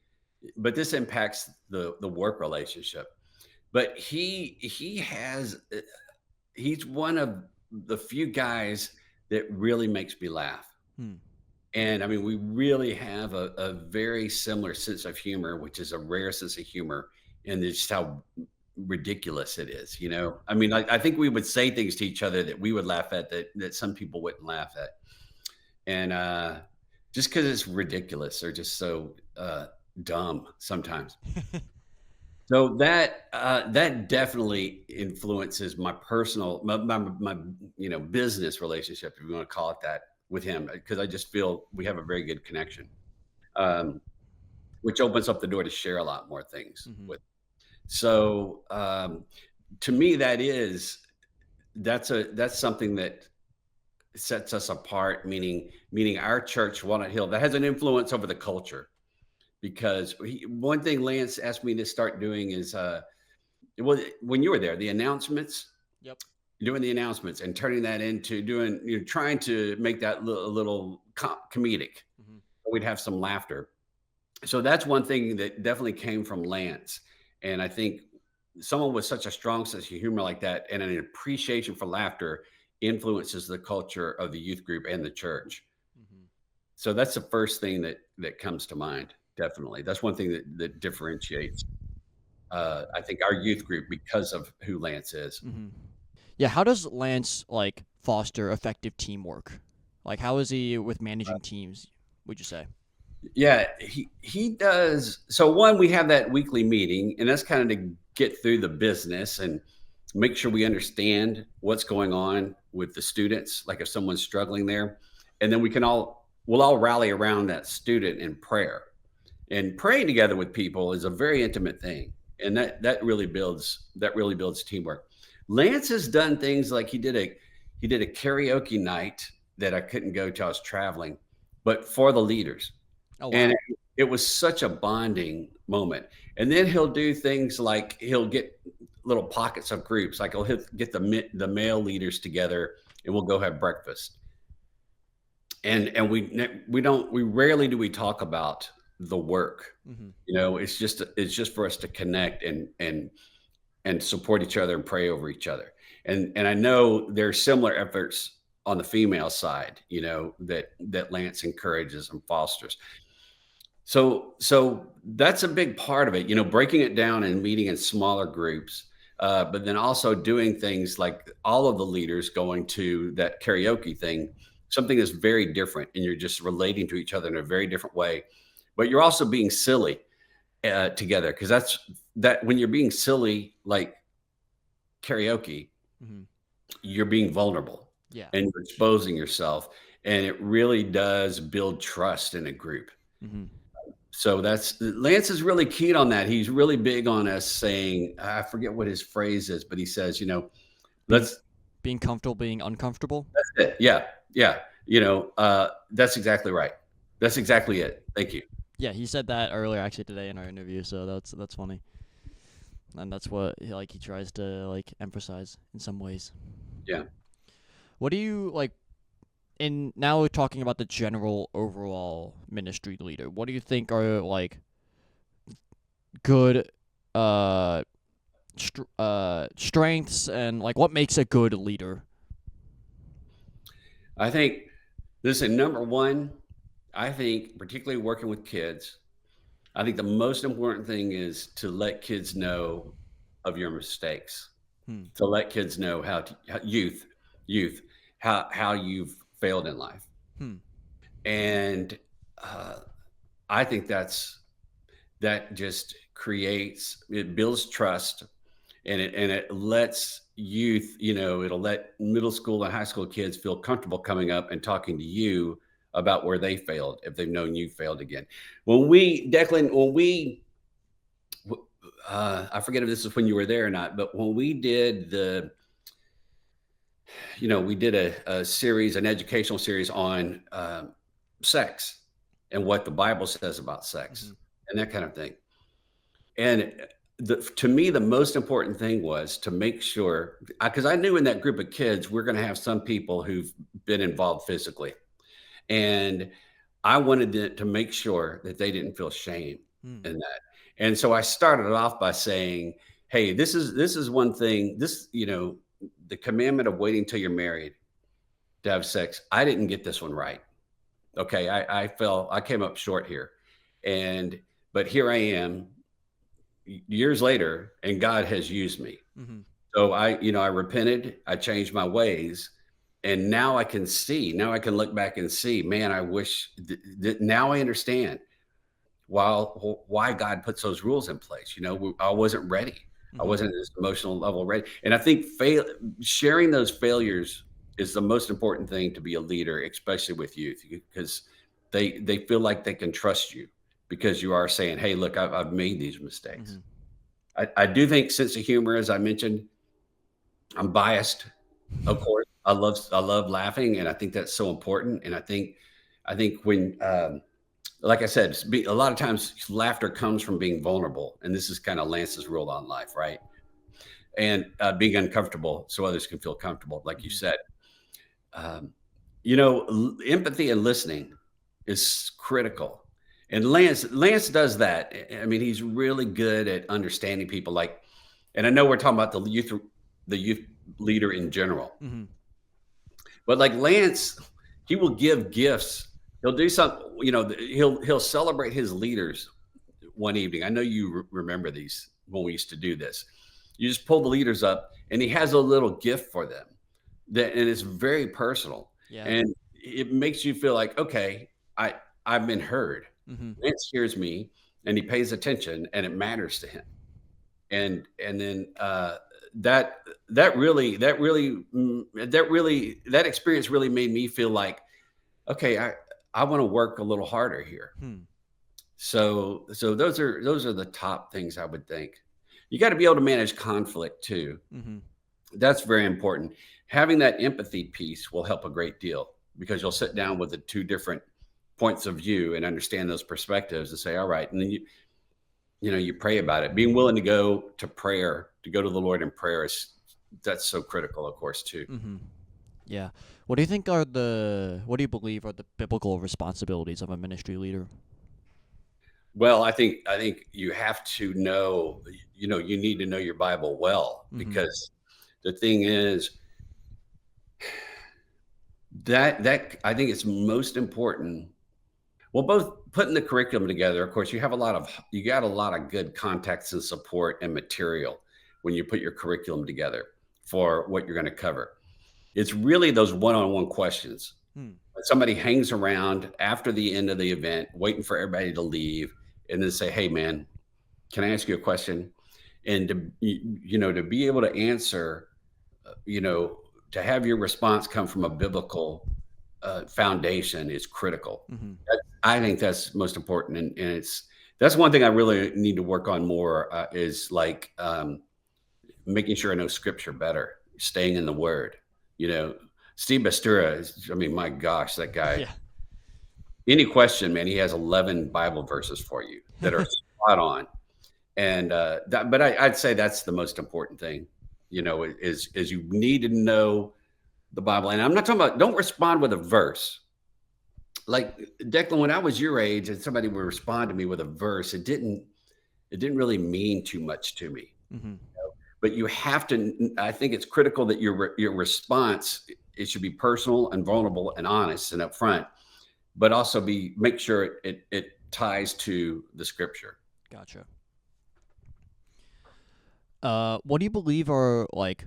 but this impacts the work relationship. But he's one of the few guys that really makes me laugh. And I mean, we really have a very similar sense of humor, which is a rare sense of humor, and just how ridiculous it is. I mean, I think we would say things to each other that we would laugh at that some people wouldn't laugh at. And just because it's ridiculous or just so dumb sometimes. So that definitely influences my personal, my business relationship, if you want to call it that, with him, because I just feel we have a very good connection, which opens up the door to share a lot more things with. So to me, that's something that sets us apart, meaning our church, Walnut Hill, that has an influence over the culture. Because one thing Lance asked me to start doing is, when you were there, the announcements. Yep. Doing the announcements and turning that into trying to make that a little comedic. We'd have some laughter. So that's one thing that definitely came from Lance. And I think someone with such a strong sense of humor like that and an appreciation for laughter influences the culture of the youth group and the church. So that's the first thing that comes to mind. Definitely. That's one thing that differentiates, I think, our youth group because of who Lance is. Yeah. How does Lance foster effective teamwork? How is he with managing teams, would you say? Yeah, he does. So one, we have that weekly meeting, and that's kind of to get through the business and make sure we understand what's going on with the students. Like if someone's struggling there, and then we'll all rally around that student in prayer. And praying together with people is a very intimate thing, and that really builds teamwork. Lance has done things like he did a karaoke night that I couldn't go to. I was traveling, but for the leaders. Oh, wow. And it was such a bonding moment. And then he'll do things like he'll get little pockets of groups, like he'll get the male leaders together, and we'll go have breakfast. And we rarely do we talk about the work. It's just for us to connect and support each other and pray over each other. And I know there's similar efforts on the female side, that Lance encourages and fosters. So that's a big part of it, breaking it down and meeting in smaller groups, but then also doing things like all of the leaders going to that karaoke thing, something that's very different, and you're just relating to each other in a very different way. But you're also being silly. together, because that when you're being silly like karaoke, Mm-hmm. you're being vulnerable Yeah. and you're exposing yourself, and it really does build trust in a group. Mm-hmm. So Lance is really keen on that. He's really big on us saying, I forget what his phrase is, but he says, let's Being comfortable being uncomfortable. that's it. Yeah. Yeah. That's exactly right. That's exactly it. Thank you. Yeah, he said that earlier actually today in our interview, so that's funny. And that's what he tries to emphasize in some ways. Yeah. What do you like in now we're talking about the general overall ministry leader. What do you think are good strengths and what makes a good leader? I think listen, number one, I think particularly working with kids, I think the most important thing is to let kids know of your mistakes. Hmm. To let kids know youth, how you've failed in life. Hmm. And I think that just it builds trust, and it lets youth, it'll let middle school and high school kids feel comfortable coming up and talking to you about where they failed if they've known you failed again. Declan, I forget if this is when you were there or not, but when we did a series, an educational series on sex and what the Bible says about sex, Mm-hmm. and that kind of thing. And to me, the most important thing was to make sure, because I knew in that group of kids, we're going to have some people who've been involved physically. And I wanted to make sure that they didn't feel shame in that. And so I started it off by saying, hey, this is one thing, the commandment of waiting till you're married to have sex. I didn't get this one right. Okay. I came up short here. But here I am years later, and God has used me. Mm-hmm. So I repented, I changed my ways, and now I can look back and see, man, I wish now I understand why God puts those rules in place. I wasn't ready. Mm-hmm. I wasn't at this emotional level ready. And I think sharing those failures is the most important thing to be a leader, especially with youth, because they feel like they can trust you because you are saying, hey, look, I've made these mistakes. Mm-hmm. I do think sense of humor, as I mentioned, I'm biased, of course. I love laughing, and I think that's so important. And I think when, like I said, a lot of times laughter comes from being vulnerable, and this is kind of Lance's rule on life, right? And being uncomfortable so others can feel comfortable, like you said. Empathy and listening is critical, and Lance does that. I mean, he's really good at understanding people. And I know we're talking about the youth leader in general, mm-hmm. but like Lance, he will give gifts. He'll do something. He'll celebrate his leaders one evening. I know you remember these when we used to do this. You just pull the leaders up, and he has a little gift for them, and it's very personal. Yeah. And it makes you feel like, okay, I've been heard. Mm-hmm. Lance hears me, and he pays attention, and it matters to him. And then that experience really made me feel like, okay, I want to work a little harder here. So those are the top things I would think. You got to be able to manage conflict too. Mm-hmm. That's very important. Having that empathy piece will help a great deal, because you'll sit down with the two different points of view and understand those perspectives and say, all right. And then you pray about it. Being willing to go to prayer, to go to the Lord in prayer, that's so critical, of course, too. Mm-hmm. Yeah. What do you believe are the biblical responsibilities of a ministry leader? Well, I think you have to know, you need to know your Bible well, because the thing is that I think it's most important. Well, both putting the curriculum together, of course, you got a lot of good context and support and material when you put your curriculum together for what you're going to cover. It's really those one-on-one questions. Somebody hangs around after the end of the event, waiting for everybody to leave, and then say, hey, man, can I ask you a question? And to be able to answer, to have your response come from a biblical foundation is critical. Mm-hmm. I think that's most important. And that's one thing I really need to work on more is like making sure I know scripture better, staying in the word. Steve Bastura my gosh, that guy, Yeah. any question, man, he has 11 Bible verses for you that are spot on. And but I'd say that's the most important thing, is you need to know the Bible. And I'm not talking about, don't respond with a verse. Like Declan, when I was your age and somebody would respond to me with a verse, it didn't really mean too much to me. Mm-hmm. But you have to, I think it's critical that your response, it should be personal and vulnerable and honest and upfront, but also make sure it ties to the scripture. Gotcha. What do you believe are, like,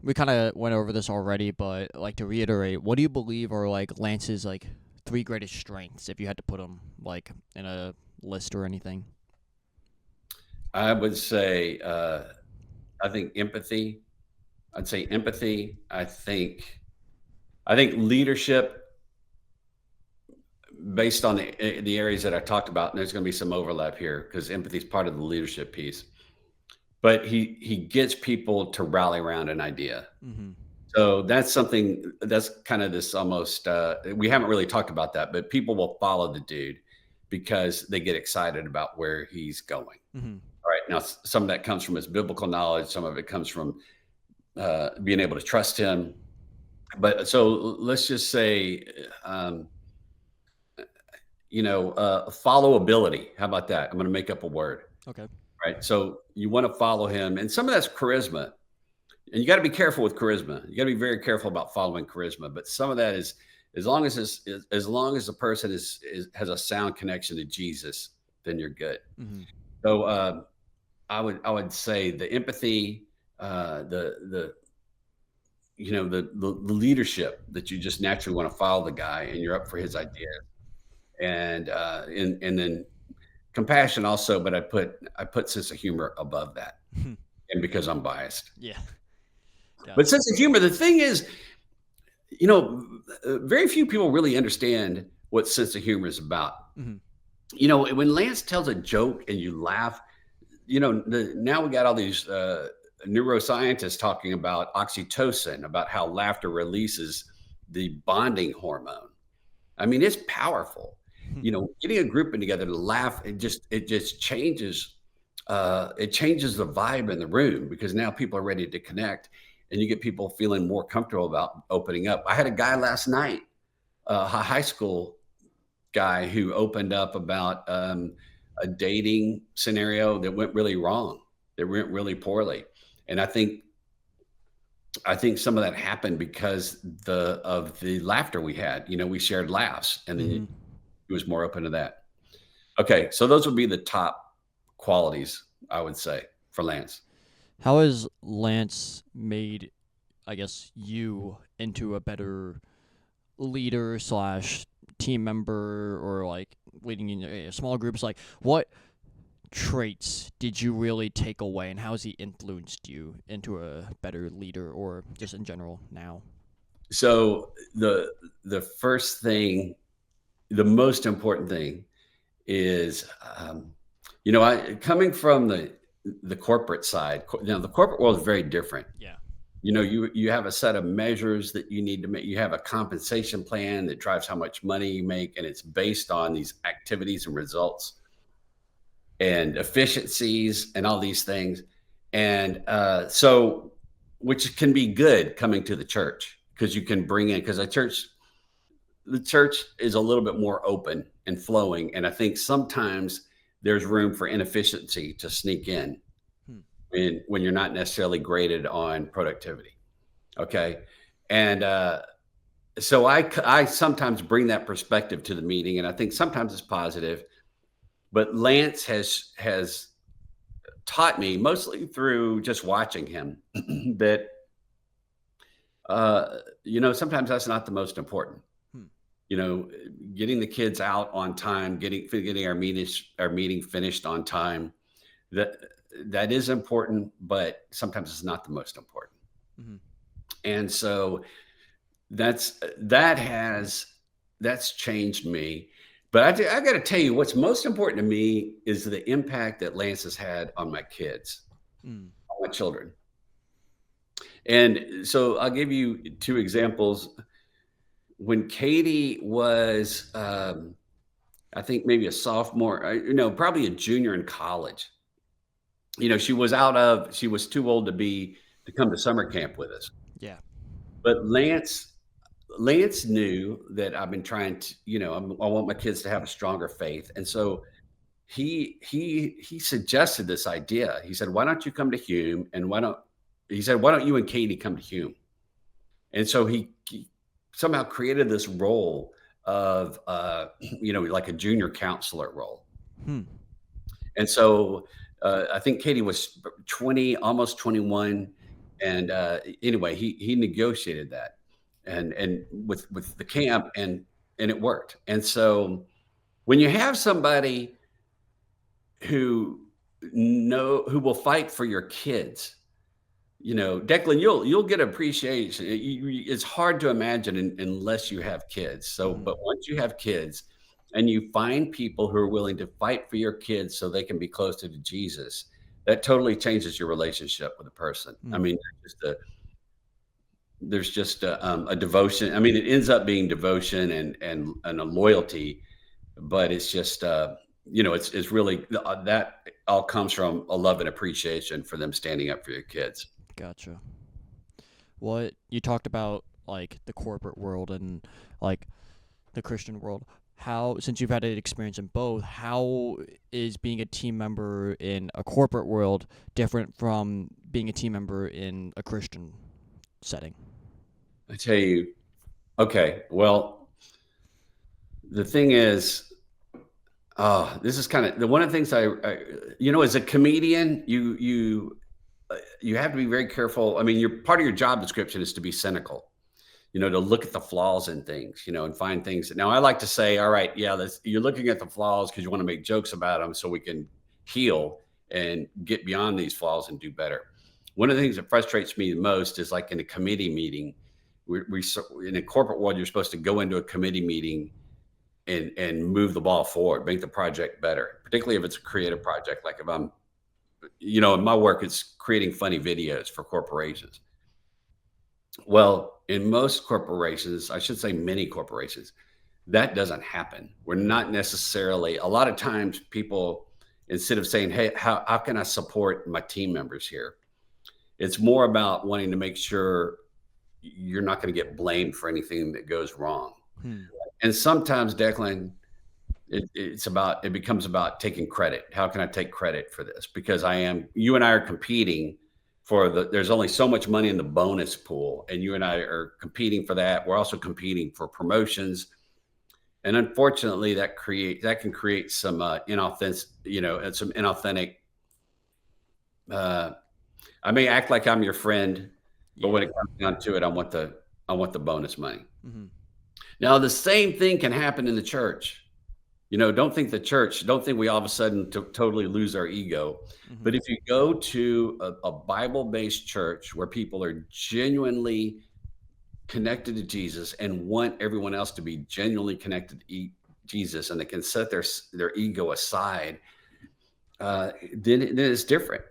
we kind of went over this already, but like to reiterate, what do you believe are like Lance's like 3 greatest strengths, if you had to put them like in a list or anything? I would say, I think empathy. I'd say empathy. I think leadership, based on the areas that I talked about, and there's going to be some overlap here because empathy is part of the leadership piece. But he gets people to rally around an idea. Mm-hmm. So that's something that's kind of this almost, we haven't really talked about that, but people will follow the dude because they get excited about where he's going. Mm-hmm. All right. Now, some of that comes from his biblical knowledge. Some of it comes from being able to trust him. But so let's just say, followability. How about that? I'm going to make up a word. Okay. Right. So you want to follow him. And some of that's charisma. And you got to be careful with charisma. You got to be very careful about following charisma. But some of that is, as long as the person has a sound connection to Jesus, then you're good. Mm-hmm. So I would say the empathy, the leadership, that you just naturally want to follow the guy and you're up for his idea, and then compassion also. But I put sense of humor above that, and because I'm biased. Yeah. But sense of humor, the thing is, very few people really understand what sense of humor is about. Mm-hmm. When Lance tells a joke and you laugh, now we got all these neuroscientists talking about oxytocin, about how laughter releases the bonding hormone. I mean, it's powerful. Getting a group together to laugh, it just changes. It changes the vibe in the room because now people are ready to connect. And you get people feeling more comfortable about opening up. I had a guy last night, a high school guy, who opened up about a dating scenario that went really wrong, that went really poorly. And I think some of that happened because of the laughter we had. We shared laughs, and then he was more open to that. Okay, so those would be the top qualities, I would say, for Lance. How has Lance made, I guess, you into a better leader / team member, or like leading in small groups? Like, what traits did you really take away, and how has he influenced you into a better leader, or just in general now? So the first thing, the most important thing is, coming from the corporate side. The corporate world is very different. Yeah. You have a set of measures that you need to make. You have a compensation plan that drives how much money you make, and it's based on these activities and results and efficiencies and all these things. And so, which can be good coming to the church, because you can bring in, because the church is a little bit more open and flowing. And I think sometimes there's room for inefficiency to sneak in when you're not necessarily graded on productivity. Okay. And so I sometimes bring that perspective to the meeting, and I think sometimes it's positive, but Lance has taught me, mostly through just watching him, that, sometimes that's not the most important. Getting the kids out on time, getting our meeting finished on time, that is important, but sometimes it's not the most important. Mm-hmm. And so that's changed me. But I got to tell you, what's most important to me is the impact that Lance has had on my kids, on my children. And so I'll give you 2 examples. When Katie was, I think maybe a sophomore, probably a junior in college, she was too old to come to summer camp with us. Yeah. But Lance knew that I've been trying to, I want my kids to have a stronger faith. And so he suggested this idea. He said, why don't you come to Hume? And why don't you and Katie come to Hume? And so he somehow created this role of, like a junior counselor role. And so I think Katie was 20, almost 21. And anyway, he negotiated that and with the camp, and it worked. And so when you have somebody who will fight for your kids, Declan, you'll get appreciation. It's hard to imagine unless you have kids. So, but once you have kids and you find people who are willing to fight for your kids so they can be closer to Jesus, that totally changes your relationship with a person. I mean, there's just a devotion. I mean, it ends up being devotion and a loyalty, but it's just, it's really that all comes from a love and appreciation for them standing up for your kids. Gotcha. What you talked about, like the corporate world and like the Christian world, how, since you've had an experience in both, how is being a team member in a corporate world different from being a team member in a Christian setting? I tell you, okay, well, the thing is, this is kind of one of the things I as a comedian, you have to be very careful. I mean, part of your job description is to be cynical, to look at the flaws in things, and find things. Now, I like to say, all right, yeah, you're looking at the flaws because you want to make jokes about them so we can heal and get beyond these flaws and do better. One of the things that frustrates me the most is like in a committee meeting, in a corporate world, you're supposed to go into a committee meeting and move the ball forward, make the project better, particularly if it's a creative project. Like if I'm, in my work, it's creating funny videos for corporations. Well, in most corporations, I should say many corporations, that doesn't happen. We're not necessarily, a lot of times people, instead of saying, hey, how can I support my team members here? It's more about wanting to make sure you're not going to get blamed for anything that goes wrong. And sometimes, Declan, it becomes about taking credit. How can I take credit for this? Because you and I are competing there's only so much money in the bonus pool, and you and I are competing for that. We're also competing for promotions. And unfortunately that can create some inauthentic, I may act like I'm your friend, but when it comes down to it, I want the bonus money. Now, the same thing can happen in the church. Don't think we all of a sudden totally lose our ego. But if you go to a Bible-based church where people are genuinely connected to Jesus and want everyone else to be genuinely connected to Jesus, and they can set their ego aside, then it's different.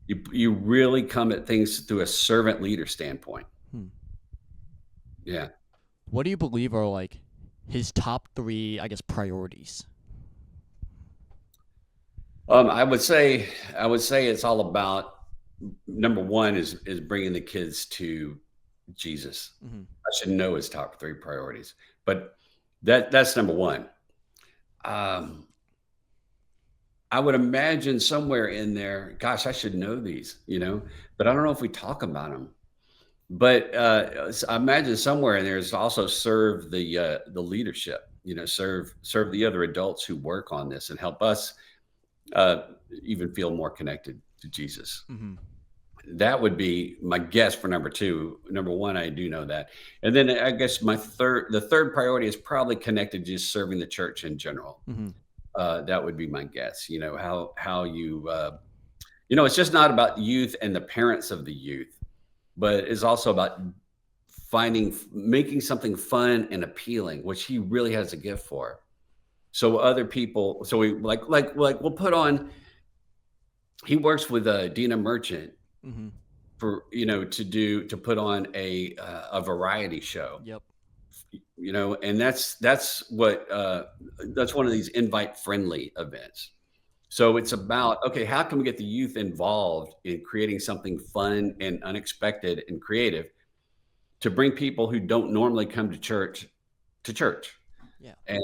You really come at things through a servant leader standpoint. Yeah. What do you believe are like his top 3, I guess, priorities? I would say it's all about, number 1 is bringing the kids to Jesus. I should know his top 3 priorities, but that's number 1. I would imagine somewhere in there, gosh, I should know these, but I don't know if we talk about them. But I imagine somewhere in there is also serve the leadership, serve the other adults who work on this and help us even feel more connected to Jesus. That would be my guess for number 2. Number 1, I do know that. And then I guess the third priority is probably connected to just serving the church in general. That would be my guess, how you It's just not about youth and the parents of the youth, but it's also about making something fun and appealing, which he really has a gift for. So other people, so we we'll put on. He works with Dina Merchant Mm-hmm. for to put on a variety show. Yep. And that's one of these invite friendly events. So it's about, okay, how can we get the youth involved in creating something fun and unexpected and creative to bring people who don't normally come to church to church. Yeah. And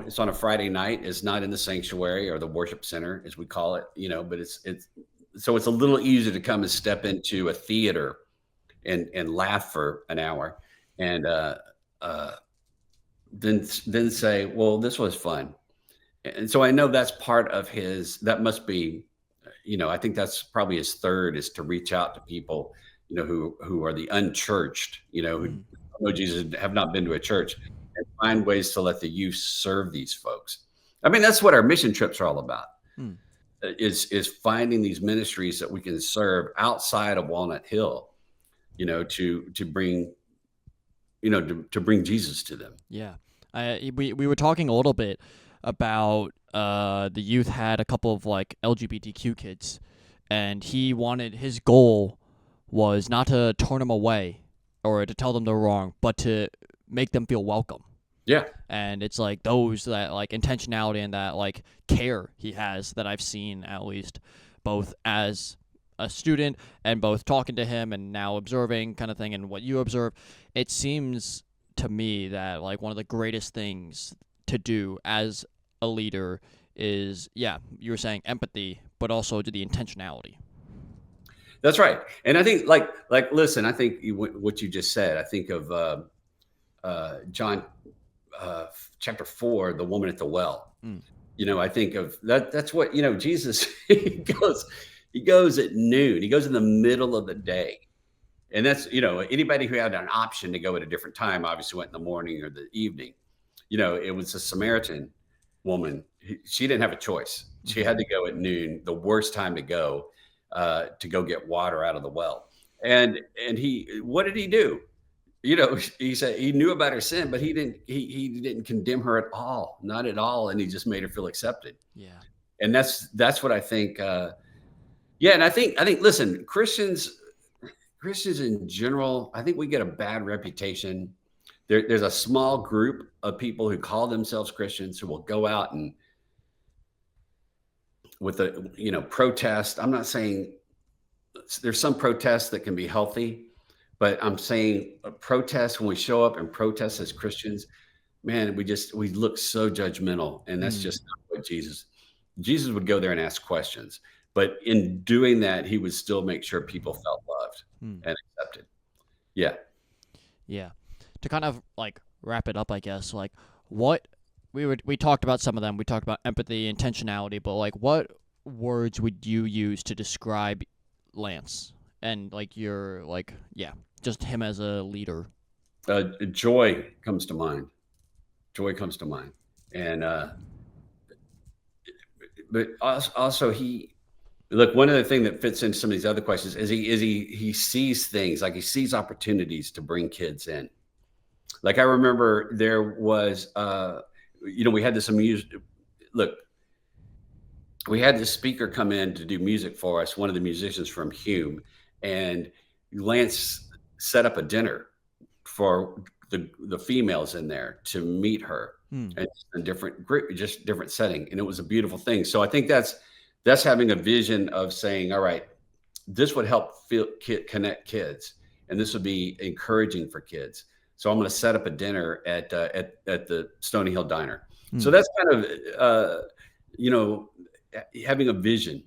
it's on a Friday night. It's not in the sanctuary or the worship center, as we call it, but it's so it's a little easier to come and step into a theater and laugh for an hour and then say, well, this was fun. And so I know that's part of that must be, I think that's probably his third, is to reach out to people, who are the unchurched, who know Jesus, have not been to a church, and find ways to let the youth serve these folks. I mean, that's what our mission trips are all about, is finding these ministries that we can serve outside of Walnut Hill, to bring, to bring Jesus to them. Yeah. We were talking a little bit about the youth had a couple of like LGBTQ kids, and his goal was not to turn them away or to tell them they're wrong, but to make them feel welcome. Yeah. And it's like those, that like intentionality and that like care he has, that I've seen, at least both as a student and both talking to him and now observing kind of thing, and what you observe. It seems to me that like one of the greatest things to do as a leader is, you were saying empathy, but also to the intentionality. That's right. And I think listen, I think what you just said, I think of John chapter 4, the woman at the well. I think of that. That's what, Jesus, he goes at noon, he goes in the middle of the day. And that's, anybody who had an option to go at a different time obviously went in the morning or the evening. It was a Samaritan woman. She didn't have a choice. She had to go at noon, the worst time to go get water out of the well. And what did he do? He said he knew about her sin, but he didn't condemn her at all, not at all. And he just made her feel accepted. Yeah. And that's what I think. And I think, listen, Christians in general, I think we get a bad reputation. There's a small group of people who call themselves Christians who will go out and with a, protest. I'm not saying there's some protests that can be healthy, but I'm saying a protest, when we show up and protest as Christians, man, we look so judgmental. And that's just not what Jesus would go there and ask questions. But in doing that, he would still make sure people felt loved and accepted. Yeah. Yeah. To kind of like wrap it up, I guess, like what we talked about some of them. We talked about empathy, intentionality, but like what words would you use to describe Lance and like your just him as a leader? Joy comes to mind. And but also look, one other thing that fits into some of these other questions is he sees things, like he sees opportunities to bring kids in. Like I remember there was, we had this we had this speaker come in to do music for us, one of the musicians from Hume, and Lance set up a dinner for the females in there to meet her in a different group, just different setting. And it was a beautiful thing. So I think that's having a vision of saying, all right, this would help connect kids, and this would be encouraging for kids. So I'm going to set up a dinner at the Stony Hill Diner. So that's kind of, having a vision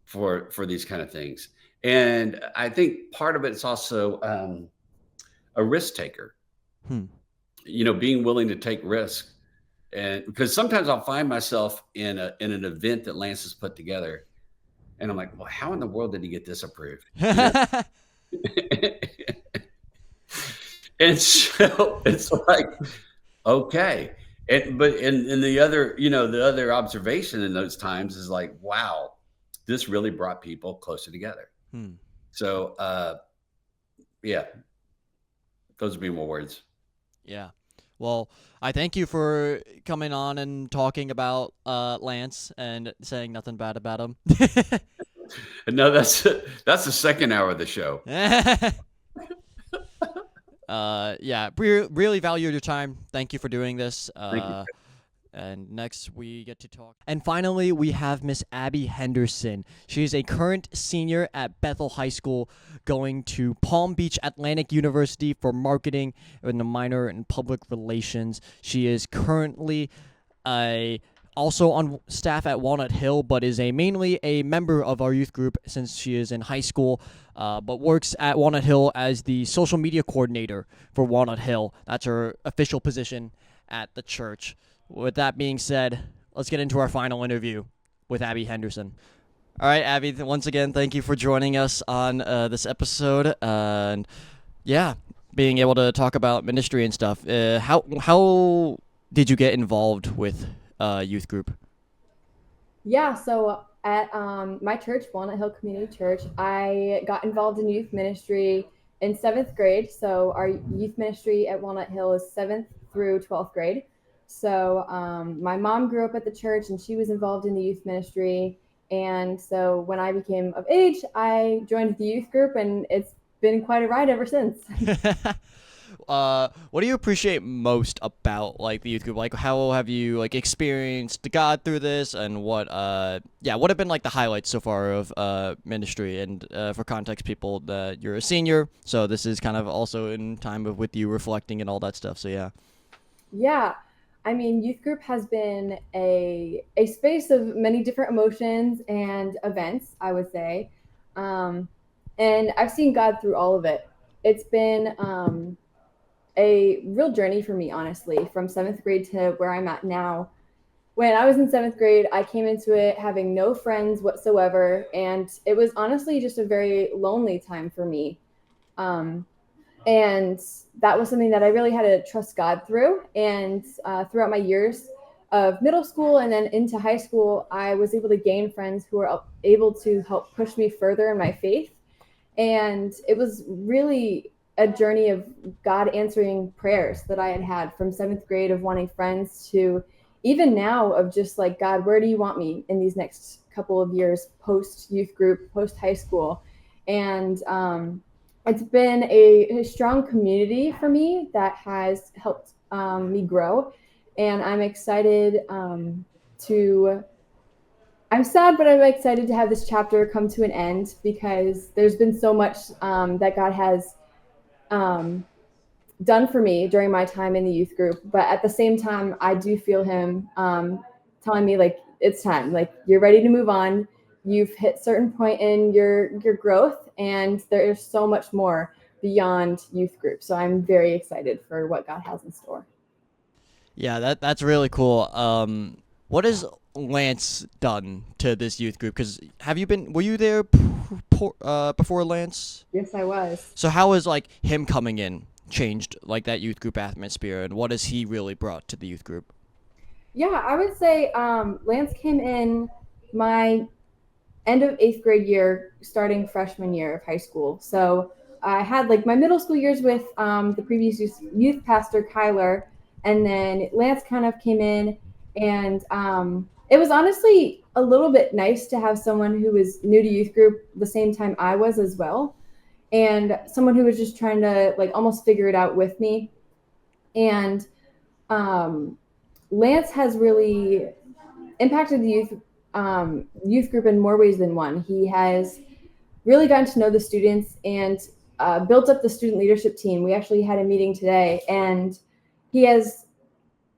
for these kind of things. And I think part of it is also a risk taker, being willing to take risks. And because sometimes I'll find myself in an event that Lance has put together, and I'm like, well, how in the world did he get this approved? And so it's like, okay. But the other observation in those times is like, wow, this really brought people closer together. So, yeah, those would be more words. Yeah. Well, I thank you for coming on and talking about Lance and saying nothing bad about him. No, that's the second hour of the show. Yeah, really valued your time. Thank you for doing this. Thank you. And next we get to talk. And finally, we have Miss Abby Henderson. She is a current senior at Bethel High School, going to Palm Beach Atlantic University for marketing and a minor in public relations. She is currently also on staff at Walnut Hill, but is mainly a member of our youth group since she is in high school, but works at Walnut Hill as the social media coordinator for Walnut Hill. That's her official position at the church. With that being said, let's get into our final interview with Abby Henderson. All right, Abby, once again, thank you for joining us on this episode. And yeah, being able to talk about ministry and stuff. How did you get involved with youth group? Yeah, so at my church, Walnut Hill Community Church, I got involved in youth ministry in 7th grade. So our youth ministry at Walnut Hill is 7th through 12th grade. So my mom grew up at the church and she was involved in the youth ministry. And so when I became of age, I joined the youth group, and it's been quite a ride ever since. What do you appreciate most about the youth group? How have you experienced God through this, and what have been the highlights so far of ministry? And for context, people, that you're a senior, so this is kind of also in time with you reflecting and all that stuff. So yeah. Yeah. I mean, youth group has been a space of many different emotions and events, I would say. And I've seen God through all of it. It's been a real journey for me, honestly, from 7th grade to where I'm at now. When I was in 7th grade, I came into it having no friends whatsoever. And it was honestly just a very lonely time for me. And that was something that I really had to trust God through. And throughout my years of middle school and then into high school, I was able to gain friends who were able to help push me further in my faith. And it was really a journey of God answering prayers that I had from 7th grade of wanting friends to even now of just God, where do you want me in these next couple of years post youth group, post high school? And it's been a strong community for me that has helped me grow. And I'm excited I'm sad, but I'm excited to have this chapter come to an end, because there's been so much that God has done for me during my time in the youth group. But at the same time, I do feel him telling me it's time, you're ready to move on. You've hit certain point in your growth, and there is so much more beyond youth group. So I'm very excited for what God has in store. Yeah, that's really cool. What has Lance done to this youth group? Because were you there before Lance? Yes, I was. So how has him coming in changed that youth group atmosphere, and what has he really brought to the youth group? Yeah, I would say Lance came in my end of 8th grade year, starting freshman year of high school. So I had my middle school years with the previous youth pastor, Kyler, and then Lance kind of came in, and it was honestly a little bit nice to have someone who was new to youth group the same time I was as well, and someone who was just trying to almost figure it out with me. And Lance has really impacted the youth group in more ways than one. He has really gotten to know the students and built up the student leadership team. We actually had a meeting today, and he has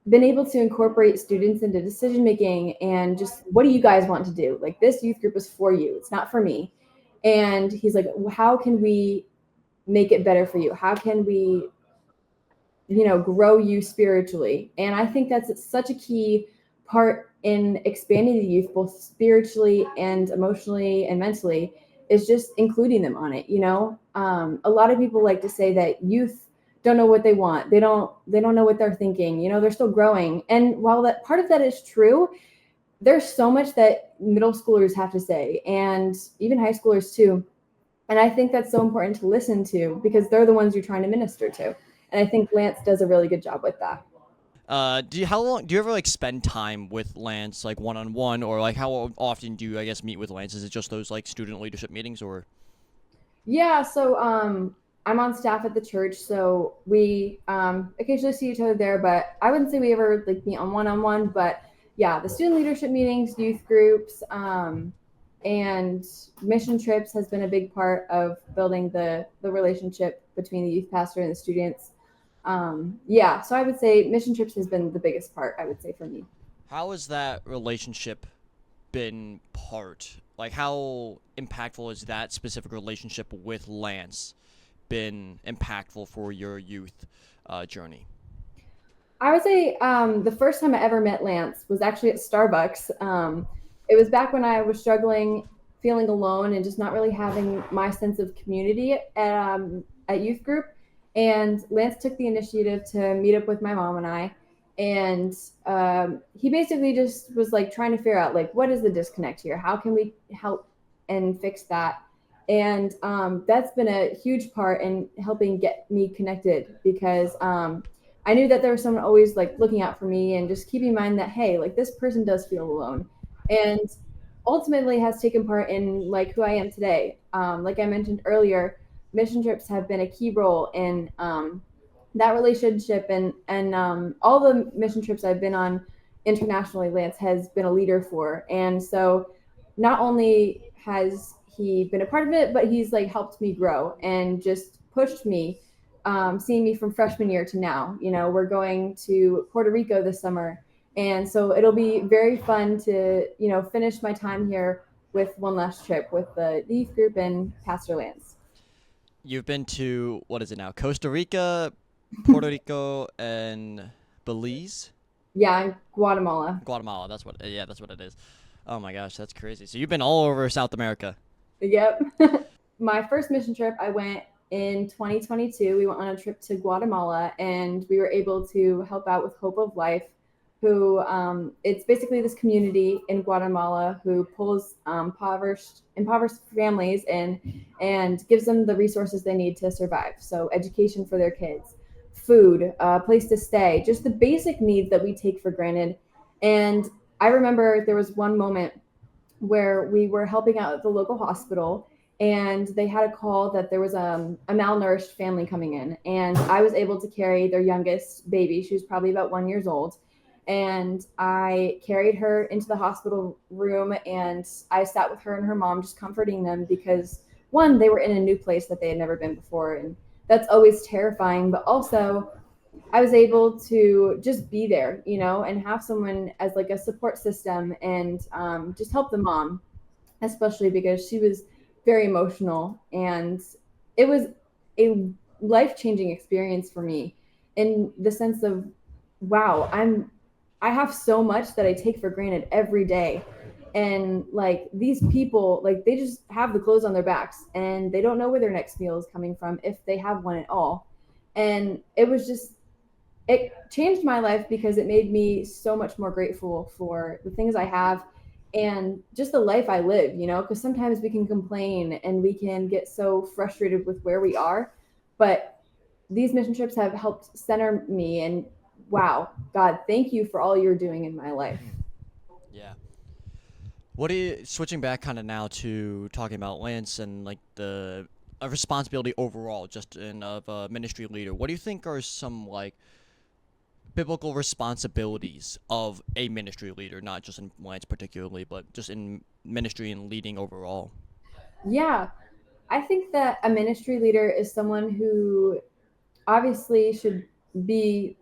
been able to incorporate students into decision making and just, what do you guys want to do? This youth group is for you. It's not for me. And he's how can we make it better for you? How can we, grow you spiritually? And I think that's such a key part in expanding the youth, both spiritually and emotionally and mentally, is just including them on it. A lot of people like to say that youth don't know what they want. They don't know what they're thinking. They're still growing. And while that part of that is true, there's so much that middle schoolers have to say, and even high schoolers too. And I think that's so important to listen to because they're the ones you're trying to minister to. And I think Lance does a really good job with that. Do you ever like spend time with Lance like one-on-one, or like how often do you, I guess, meet with Lance? Is it just those like student leadership meetings, or? Yeah, so I'm on staff at the church, so we occasionally see each other there, but I wouldn't say we ever like meet on one-on-one. But yeah, the student leadership meetings, youth groups, and mission trips has been a big part of building the relationship between the youth pastor and the students. Yeah, so I would say mission trips has been the biggest part, I would say, for me. How has that relationship been like how impactful is that specific relationship with Lance been impactful for your youth journey? I would say the first time I ever met Lance was actually at Starbucks. It was back when I was struggling, feeling alone, and just not really having my sense of community at youth group. And Lance took the initiative to meet up with my mom and I. And he basically just was like trying to figure out like, what is the disconnect here? How can we help and fix that? And that's been a huge part in helping get me connected because I knew that there was someone always like looking out for me and just keeping in mind that, hey, like this person does feel alone. And ultimately has taken part in like who I am today. Like I mentioned earlier, mission trips have been a key role in that relationship, and all the mission trips I've been on internationally, Lance has been a leader for. And so not only has he been a part of it, but he's like helped me grow and just pushed me, seeing me from freshman year to now. You know, we're going to Puerto Rico this summer. And so it'll be very fun to, you know, finish my time here with one last trip with the youth group and Pastor Lance. You've been to, what is it now, Costa Rica, Puerto Rico, and Belize? Yeah, Guatemala. Guatemala, that's what it is. Oh my gosh, that's crazy. So you've been all over South America. Yep. My first mission trip, I went in 2022. We went on a trip to Guatemala, and we were able to help out with Hope of Life, who it's basically this community in Guatemala who pulls impoverished families and gives them the resources they need to survive. So education for their kids, food, place to stay, just the basic needs that we take for granted. And I remember there was one moment where we were helping out at the local hospital, and they had a call that there was a malnourished family coming in, and I was able to carry their youngest baby. She was probably about 1 year old. And I carried her into the hospital room, and I sat with her and her mom, just comforting them because, one, they were in a new place that they had never been before. And that's always terrifying. But also, I was able to just be there, you know, and have someone as like a support system and just help the mom, especially because she was very emotional. And it was a life-changing experience for me in the sense of, wow, I have so much that I take for granted every day. And like these people, like they just have the clothes on their backs and they don't know where their next meal is coming from, if they have one at all. And it changed my life because it made me so much more grateful for the things I have and just the life I live, you know, because sometimes we can complain and we can get so frustrated with where we are. But these mission trips have helped center me and wow, God, thank you for all you're doing in my life. Yeah. Switching back kind of now to talking about Lance and like the responsibility overall, just of a ministry leader, what do you think are some like biblical responsibilities of a ministry leader, not just in Lance particularly, but just in ministry and leading overall? Yeah, I think that a ministry leader is someone who obviously should be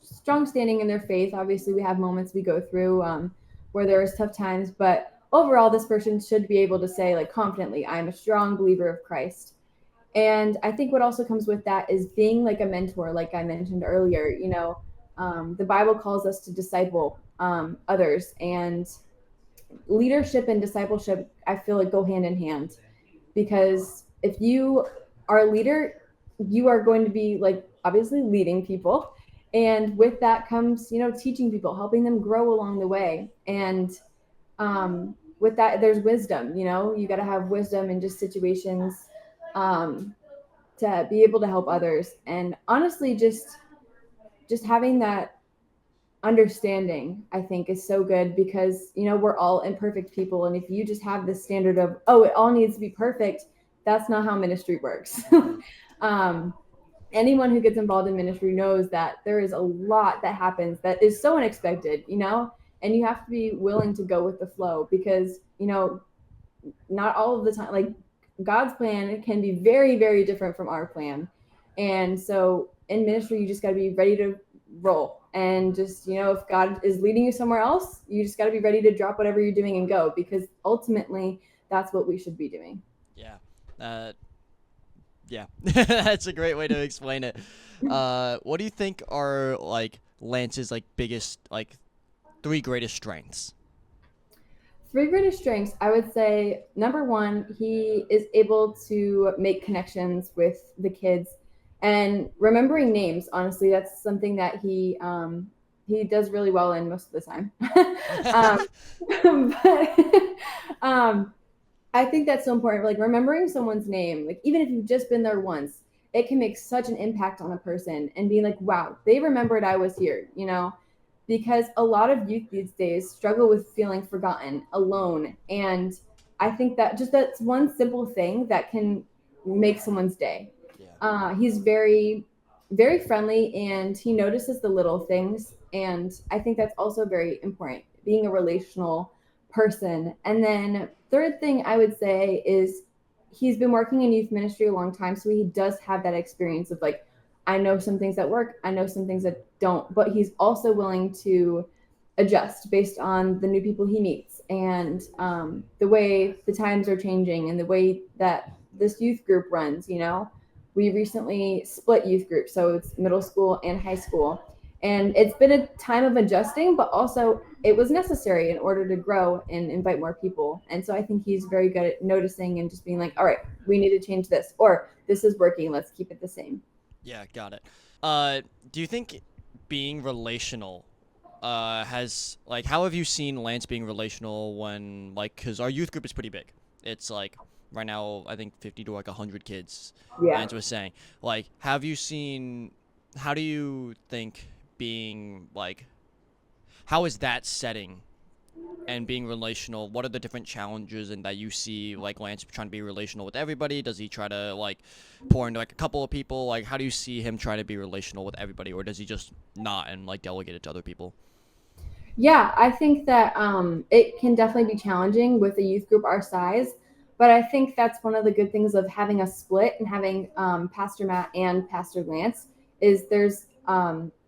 strong standing in their faith. Obviously, we have moments we go through where there is tough times, but overall, this person should be able to say like confidently, I'm a strong believer of Christ. And I think what also comes with that is being like a mentor, like I mentioned earlier. You know, the Bible calls us to disciple others, and leadership and discipleship, I feel like, go hand in hand, because if you are a leader, you are going to be like obviously leading people, And with that comes, teaching people, helping them grow along the way. And with that, there's wisdom. You got to have wisdom in just situations to be able to help others. And honestly, just having that understanding, I think, is so good, because we're all imperfect people, and if you just have this standard of, oh, it all needs to be perfect, that's not how ministry works. Anyone who gets involved in ministry knows that there is a lot that happens that is so unexpected, and you have to be willing to go with the flow, because not all of the time, like, God's plan can be very, very different from our plan. And so in ministry, you just got to be ready to roll. And just, if God is leading you somewhere else, you just got to be ready to drop whatever you're doing and go, because ultimately that's what we should be doing. Yeah. Yeah, that's a great way to explain it. What do you think are, like, Lance's, like, biggest, like, 3 greatest strengths? 3 greatest strengths, I would say, number 1, he is able to make connections with the kids, and remembering names. Honestly, that's something that he does really well in most of the time. But I think that's so important. Like, remembering someone's name, like, even if you've just been there once, it can make such an impact on a person, and being like, wow, they remembered I was here, because a lot of youth these days struggle with feeling forgotten, alone. And I think that that's one simple thing that can make someone's day. Yeah. He's very, very friendly, and he notices the little things. And I think that's also very important, being a relational person. And then third thing I would say is he's been working in youth ministry a long time. So he does have that experience of, like, I know some things that work, I know some things that don't, but he's also willing to adjust based on the new people he meets, and the way the times are changing, and the way that this youth group runs. We recently split youth groups, so it's middle school and high school, and it's been a time of adjusting, but also it was necessary in order to grow and invite more people. And so I think he's very good at noticing and just being like, all right, we need to change this, or this is working, let's keep it the same. Yeah, got it. Do you think being relational has, like, how have you seen Lance being relational when, like, because our youth group is pretty big. It's, like, right now, I think 50 to, like, 100 kids, Yeah. Lance was saying. Like, how do you think being, like, how is that setting and being relational? What are the different challenges and that you see, like, Lance trying to be relational with everybody? Does he try to, like, pour into, like, a couple of people? Like, how do you see him try to be relational with everybody, or does he just not and, like, delegate it to other people? Yeah, I think that it can definitely be challenging with a youth group our size, but I think that's one of the good things of having a split and having Pastor Matt and Pastor Lance, is there's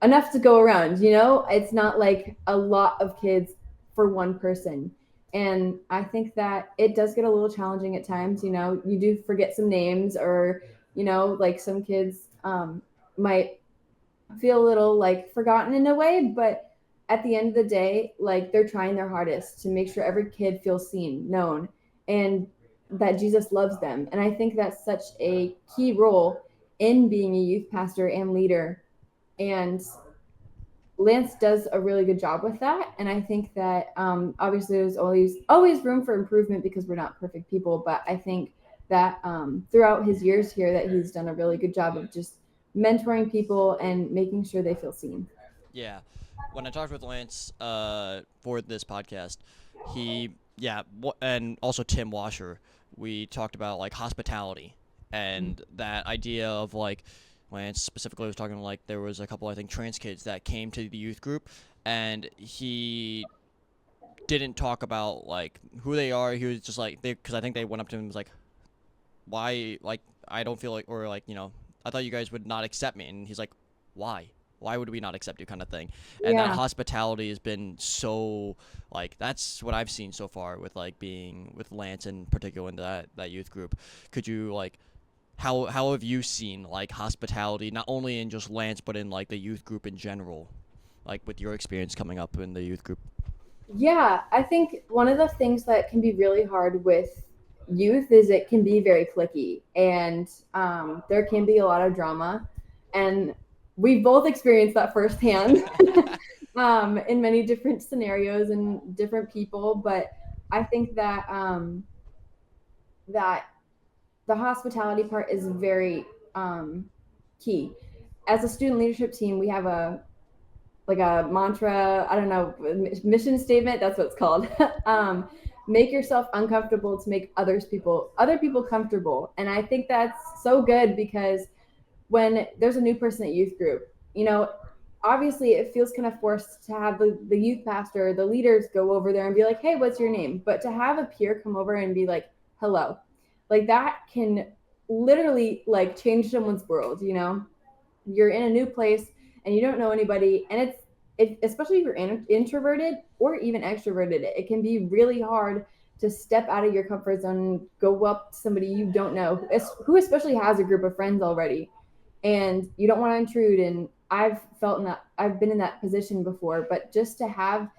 enough to go around. It's not like a lot of kids for one person. And I think that it does get a little challenging at times. You do forget some names, or like, some kids might feel a little, like, forgotten in a way, but at the end of the day, like, they're trying their hardest to make sure every kid feels seen, known, and that Jesus loves them. And I think that's such a key role in being a youth pastor and leader. And Lance does a really good job with that. And I think that obviously there's always room for improvement, because we're not perfect people. But I think that throughout his years here, that he's done a really good job of just mentoring people and making sure they feel seen. Yeah. When I talked with Lance for this podcast, and also Tim Washer, we talked about, like, hospitality and that idea of, like, Lance specifically was talking, like, there was a couple, I think, trans kids that came to the youth group, and he didn't talk about, like, who they are. He was just like, because I think they went up to him and was like, why, like, I don't feel like, or, like, I thought you guys would not accept me. And he's like, why? Why would we not accept you, kind of thing? And Yeah. that hospitality has been so, like, that's what I've seen so far with, like, being with Lance in particular in that youth group. Could you, like, how have you seen, like, hospitality, not only in just Lance, but in, like, the youth group in general, like, with your experience coming up in the youth group? Yeah, I think one of the things that can be really hard with youth is it can be very cliquey, and there can be a lot of drama. And we've both experienced that firsthand in many different scenarios and different people. But I think that that the hospitality part is very key. As a student leadership team, we have a mantra, I don't know, mission statement, that's what it's called. Make yourself uncomfortable to make other people comfortable. And I think that's so good, because when there's a new person at youth group, obviously it feels kind of forced to have the youth pastor, the leaders go over there and be like, hey, what's your name? But to have a peer come over and be like, hello, like that can literally like change someone's world. You're in a new place and you don't know anybody, and especially if you're introverted or even extroverted, it can be really hard to step out of your comfort zone and go up to somebody you don't know, who especially has a group of friends already, and you don't want to intrude. And I've been in that position before, but just to have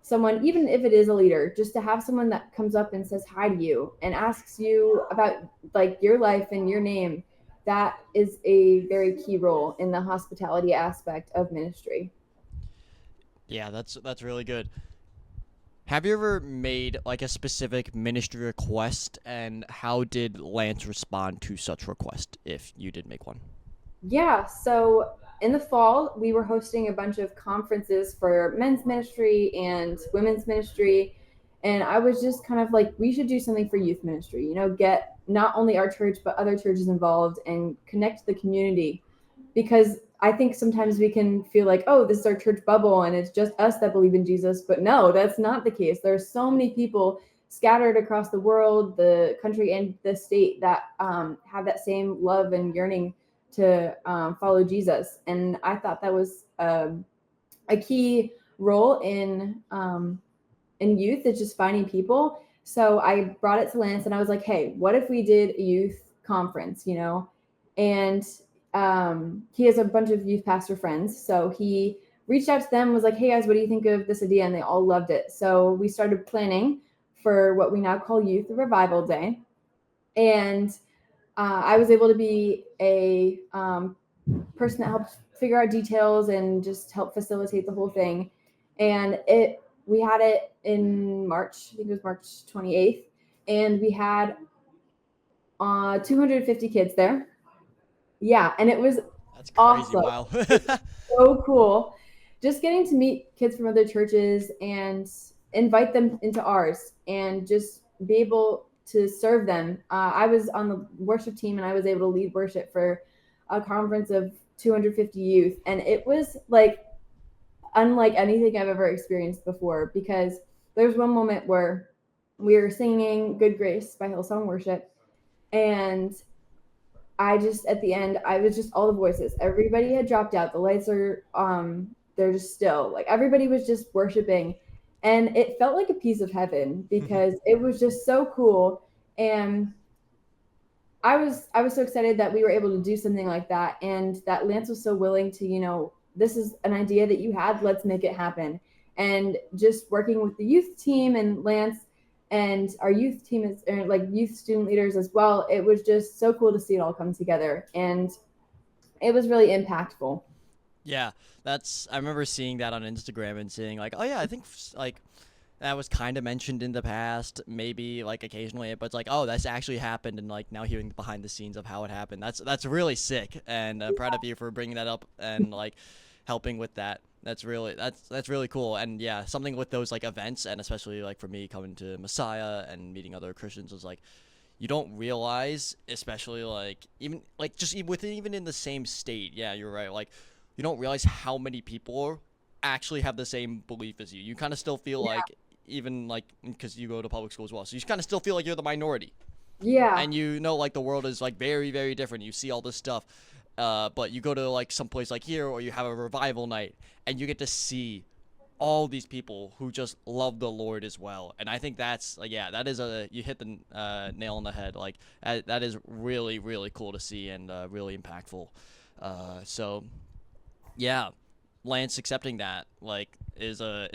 someone, even if it is a leader, just to have someone that comes up and says hi to you and asks you about like your life and your name, that is a very key role in the hospitality aspect of ministry. Yeah, that's really good. Have you ever made like a specific ministry request, and how did Lance respond to such request if you did make one? Yeah, so in the fall, we were hosting a bunch of conferences for men's ministry and women's ministry. And I was just kind of like, we should do something for youth ministry, get not only our church, but other churches involved and connect the community. Because I think sometimes we can feel like, oh, this is our church bubble and it's just us that believe in Jesus. But no, that's not the case. There are so many people scattered across the world, the country, and the state that have that same love and yearning to follow Jesus. And I thought that was a key role in youth, is just finding people. So I brought it to Lance and I was like, hey, what if we did a youth conference, And he has a bunch of youth pastor friends. So he reached out to them, was like, hey guys, what do you think of this idea? And they all loved it. So we started planning for what we now call Youth Revival Day. And I was able to be a person that helped figure out details and just help facilitate the whole thing. And we had it in March, I think it was March 28th. And we had 250 kids there. Yeah, and it was That's crazy. awesome. Wow. So cool. Just getting to meet kids from other churches and invite them into ours and just be able to serve them. I was on the worship team and I was able to lead worship for a conference of 250 youth. And it was like unlike anything I've ever experienced before, because there's one moment where we were singing Good Grace by Hillsong Worship. And at the end, I was just all the voices. Everybody had dropped out. The lights are, they're just still. Like everybody was just worshiping. And it felt like a piece of heaven, because it was just so cool. And I was so excited that we were able to do something like that, and that Lance was so willing to, this is an idea that you had, let's make it happen. And just working with the youth team and Lance and our youth team is like youth student leaders as well. It was just so cool to see it all come together, and it was really impactful. Yeah, I remember seeing that on Instagram and seeing like, oh yeah, I think like that was kind of mentioned in the past, maybe like occasionally, but it's like, oh, that's actually happened, and like now hearing behind the scenes of how it happened, that's really sick, and I'm proud of you for bringing that up and like helping with that. That's really cool. And yeah, something with those like events, and especially like for me coming to Messiah and meeting other Christians, was like, you don't realize, especially like even like just even in the same state. Yeah, you're right. Like you don't realize how many people actually have the same belief as you. You kind of still feel like, even like, because you go to public school as well, so you kind of still feel like you're the minority. Yeah. And like the world is like very, very different. You see all this stuff. But you go to like someplace like here, or you have a revival night, and you get to see all these people who just love the Lord as well. And I think that's like, yeah, that is you hit the nail on the head. Like that is really, really cool to see, and really impactful. So yeah, Lance accepting that like is a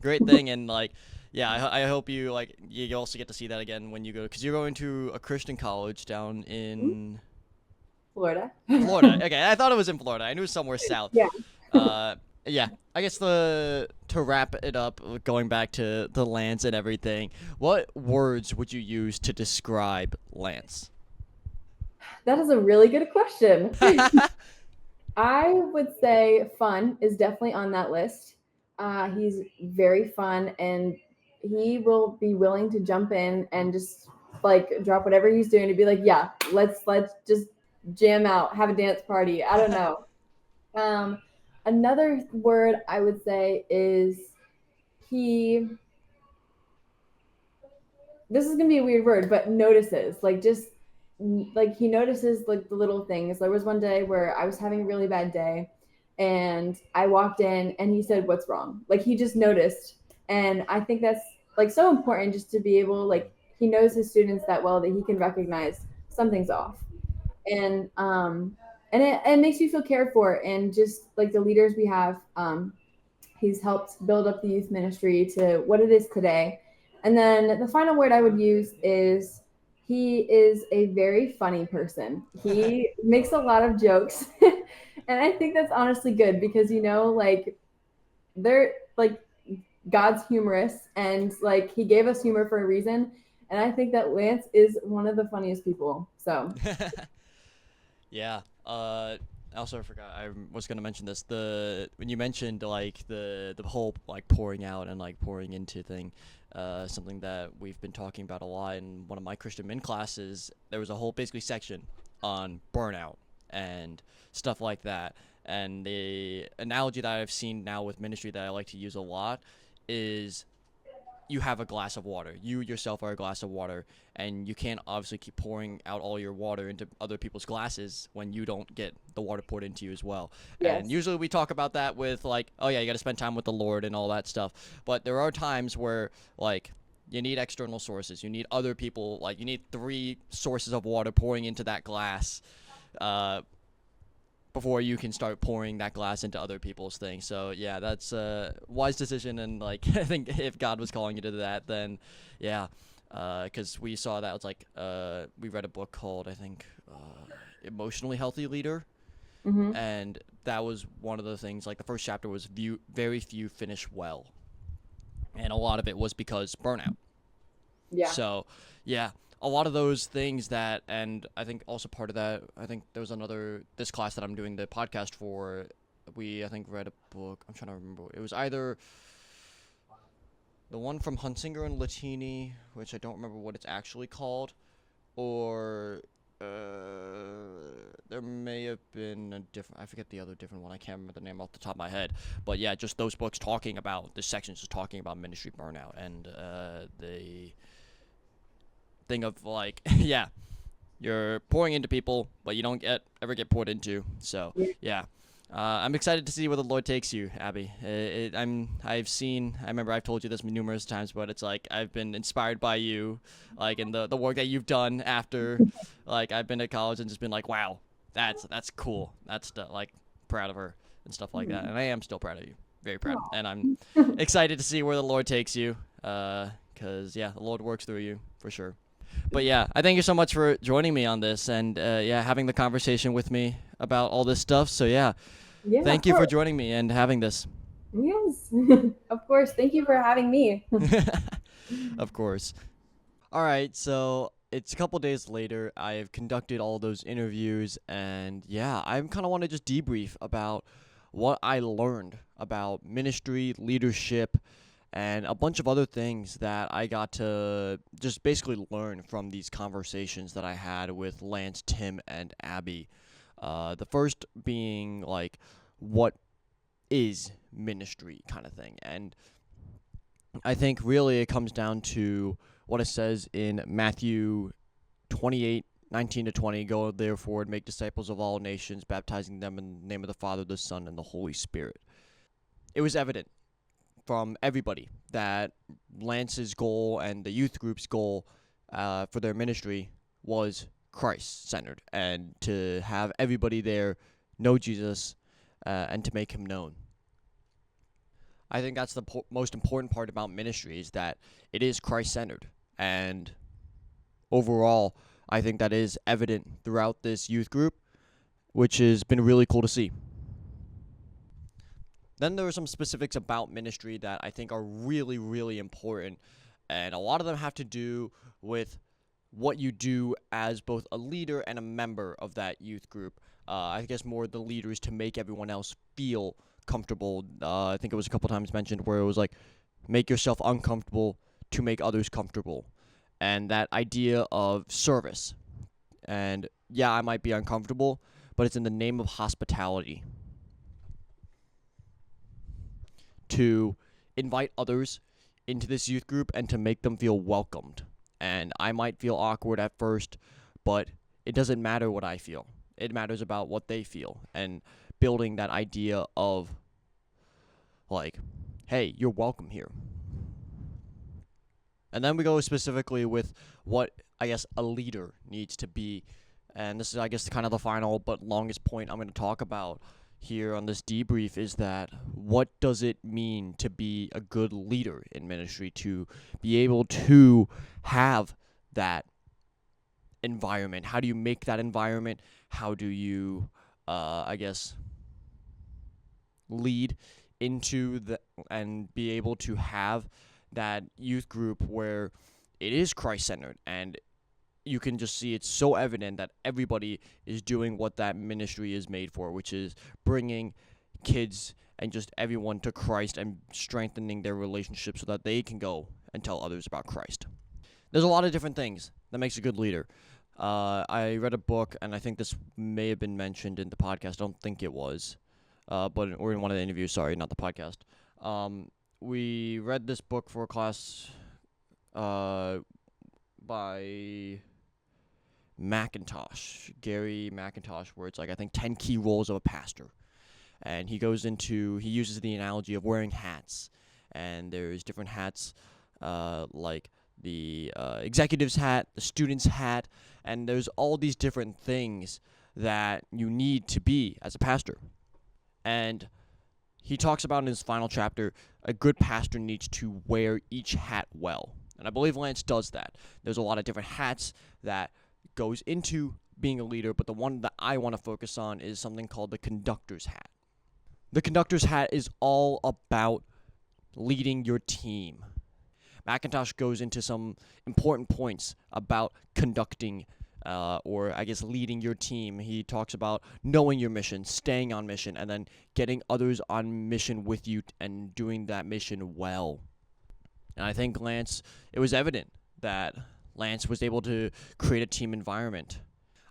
great thing. And like, yeah, I hope you like you also get to see that again when you go, because you're going to a Christian college down in Florida. Florida. Okay, I thought it was in Florida. I knew somewhere south. Yeah. Yeah. I guess to wrap it up, going back to the Lance and everything, what words would you use to describe Lance? That is a really good question. I would say fun is definitely on that list. He's very fun, and he will be willing to jump in and just like drop whatever he's doing to be like, yeah, let's just jam out, have a dance party. I don't know. Another word I would say is he. This is gonna be a weird word, but notices, like just like he notices like the little things. There was one day where I was having a really bad day, and I walked in and he said, "What's wrong?" Like he just noticed, and I think that's like so important just to be able, like, he knows his students that well that he can recognize something's off, and it makes you feel cared for, and just like the leaders we have, he's helped build up the youth ministry to what it is today. And then the final word I would use is he is a very funny person. He makes a lot of jokes. And I think that's honestly good because, you know, like they're like God's humorous, and like he gave us humor for a reason. And I think that Lance is one of the funniest people. So Yeah. I also forgot I was gonna mention this. When you mentioned like the whole like pouring out and like pouring into thing, something that we've been talking about a lot in one of my Christian Min classes. There was a whole basically section on burnout and stuff like that. And the analogy that I've seen now with ministry that I like to use a lot is you have a glass of water. You yourself are a glass of water, and you can't obviously keep pouring out all your water into other people's glasses when you don't get the water poured into you as well. Yes. And usually we talk about that with like, oh yeah, you got to spend time with the Lord and all that stuff. But there are times where like you need external sources. You need other people. Like you need 3 sources of water pouring into that glass before you can start pouring that glass into other people's things. So yeah, that's a wise decision, and like I think if God was calling you to that, then yeah, because we saw that. It's like we read a book called, I think, Emotionally Healthy Leader, and that was one of the things. Like the first chapter was very few finish well, and a lot of it was because burnout. yeah. So yeah, a lot of those things that, and I think also part of that, I think there was this class that I'm doing the podcast for, I think read a book. I'm trying to remember. It was either the one from Hunsinger and Latini, which I don't remember what it's actually called, or there may have been a different, I forget the other different one. I can't remember the name off the top of my head. But yeah, just those books talking about, this section just talking about ministry burnout and the thing of like, yeah, you're pouring into people, but you don't ever get poured into. So yeah, I'm excited to see where the Lord takes you, Abby. I remember I've told you this numerous times, but it's like I've been inspired by you, like in the work that you've done after, like I've been at college and just been like, wow, that's cool. That's like proud of her and stuff like that. And I am still proud of you, very proud. And I'm excited to see where the Lord takes you, because yeah, the Lord works through you for sure. But yeah, I thank you so much for joining me on this and yeah, having the conversation with me about all this stuff. So yeah, thank you for joining me and having this. Yes, of course. Thank you for having me. Of course. All right, so it's a couple days later. I have conducted all those interviews, and yeah, I kind of want to just debrief about what I learned about ministry, leadership, and a bunch of other things that I got to just basically learn from these conversations that I had with Lance, Tim, and Abby. The first being, like, what is ministry kind of thing. And I think really it comes down to what it says in Matthew 28:19-20. Go therefore and make disciples of all nations, baptizing them in the name of the Father, the Son, and the Holy Spirit. It was evident from everybody that Lance's goal and the youth group's goal for their ministry was Christ-centered, and to have everybody there know Jesus and to make him known. I think that's the most important part about ministry, is that it is Christ-centered, and overall I think that is evident throughout this youth group, which has been really cool to see. Then there are some specifics about ministry that I think are really, really important, and a lot of them have to do with what you do as both a leader and a member of that youth group. I guess more the leaders to make everyone else feel comfortable. I think it was a couple times mentioned where it was like, make yourself uncomfortable to make others comfortable. And that idea of service. And yeah, I might be uncomfortable, but it's in the name of hospitality. To invite others into this youth group and to make them feel welcomed. And I might feel awkward at first, but it doesn't matter what I feel. It matters about what they feel, and building that idea of like, hey, you're welcome here. And then we go specifically with what I guess a leader needs to be. And this is, I guess, kind of the final but longest point I'm going to talk about here on this debrief is that what does it mean to be a good leader in ministry, to be able to have that environment? How do you make that environment? How do you, I guess, lead into the and be able to have that youth group where it is Christ-centered, and you can just see it's so evident that everybody is doing what that ministry is made for, which is bringing kids and just everyone to Christ and strengthening their relationships so that they can go and tell others about Christ. There's a lot of different things that makes a good leader. I read a book, and I think this may have been mentioned in the podcast. I don't think it was, or in one of the interviews. Sorry, not the podcast. We read this book for a class by Gary McIntosh, where it's like, I think, 10 key roles of a pastor. And he uses the analogy of wearing hats. And there's different hats, like the executive's hat, the student's hat, and there's all these different things that you need to be as a pastor. And he talks about in his final chapter, a good pastor needs to wear each hat well. And I believe Lance does that. There's a lot of different hats that goes into being a leader, but the one that I want to focus on is something called the conductor's hat. The conductor's hat is all about leading your team. McIntosh goes into some important points about conducting or I guess leading your team. He talks about knowing your mission, staying on mission, and then getting others on mission with you and doing that mission well. And I think it was evident that Lance was able to create a team environment.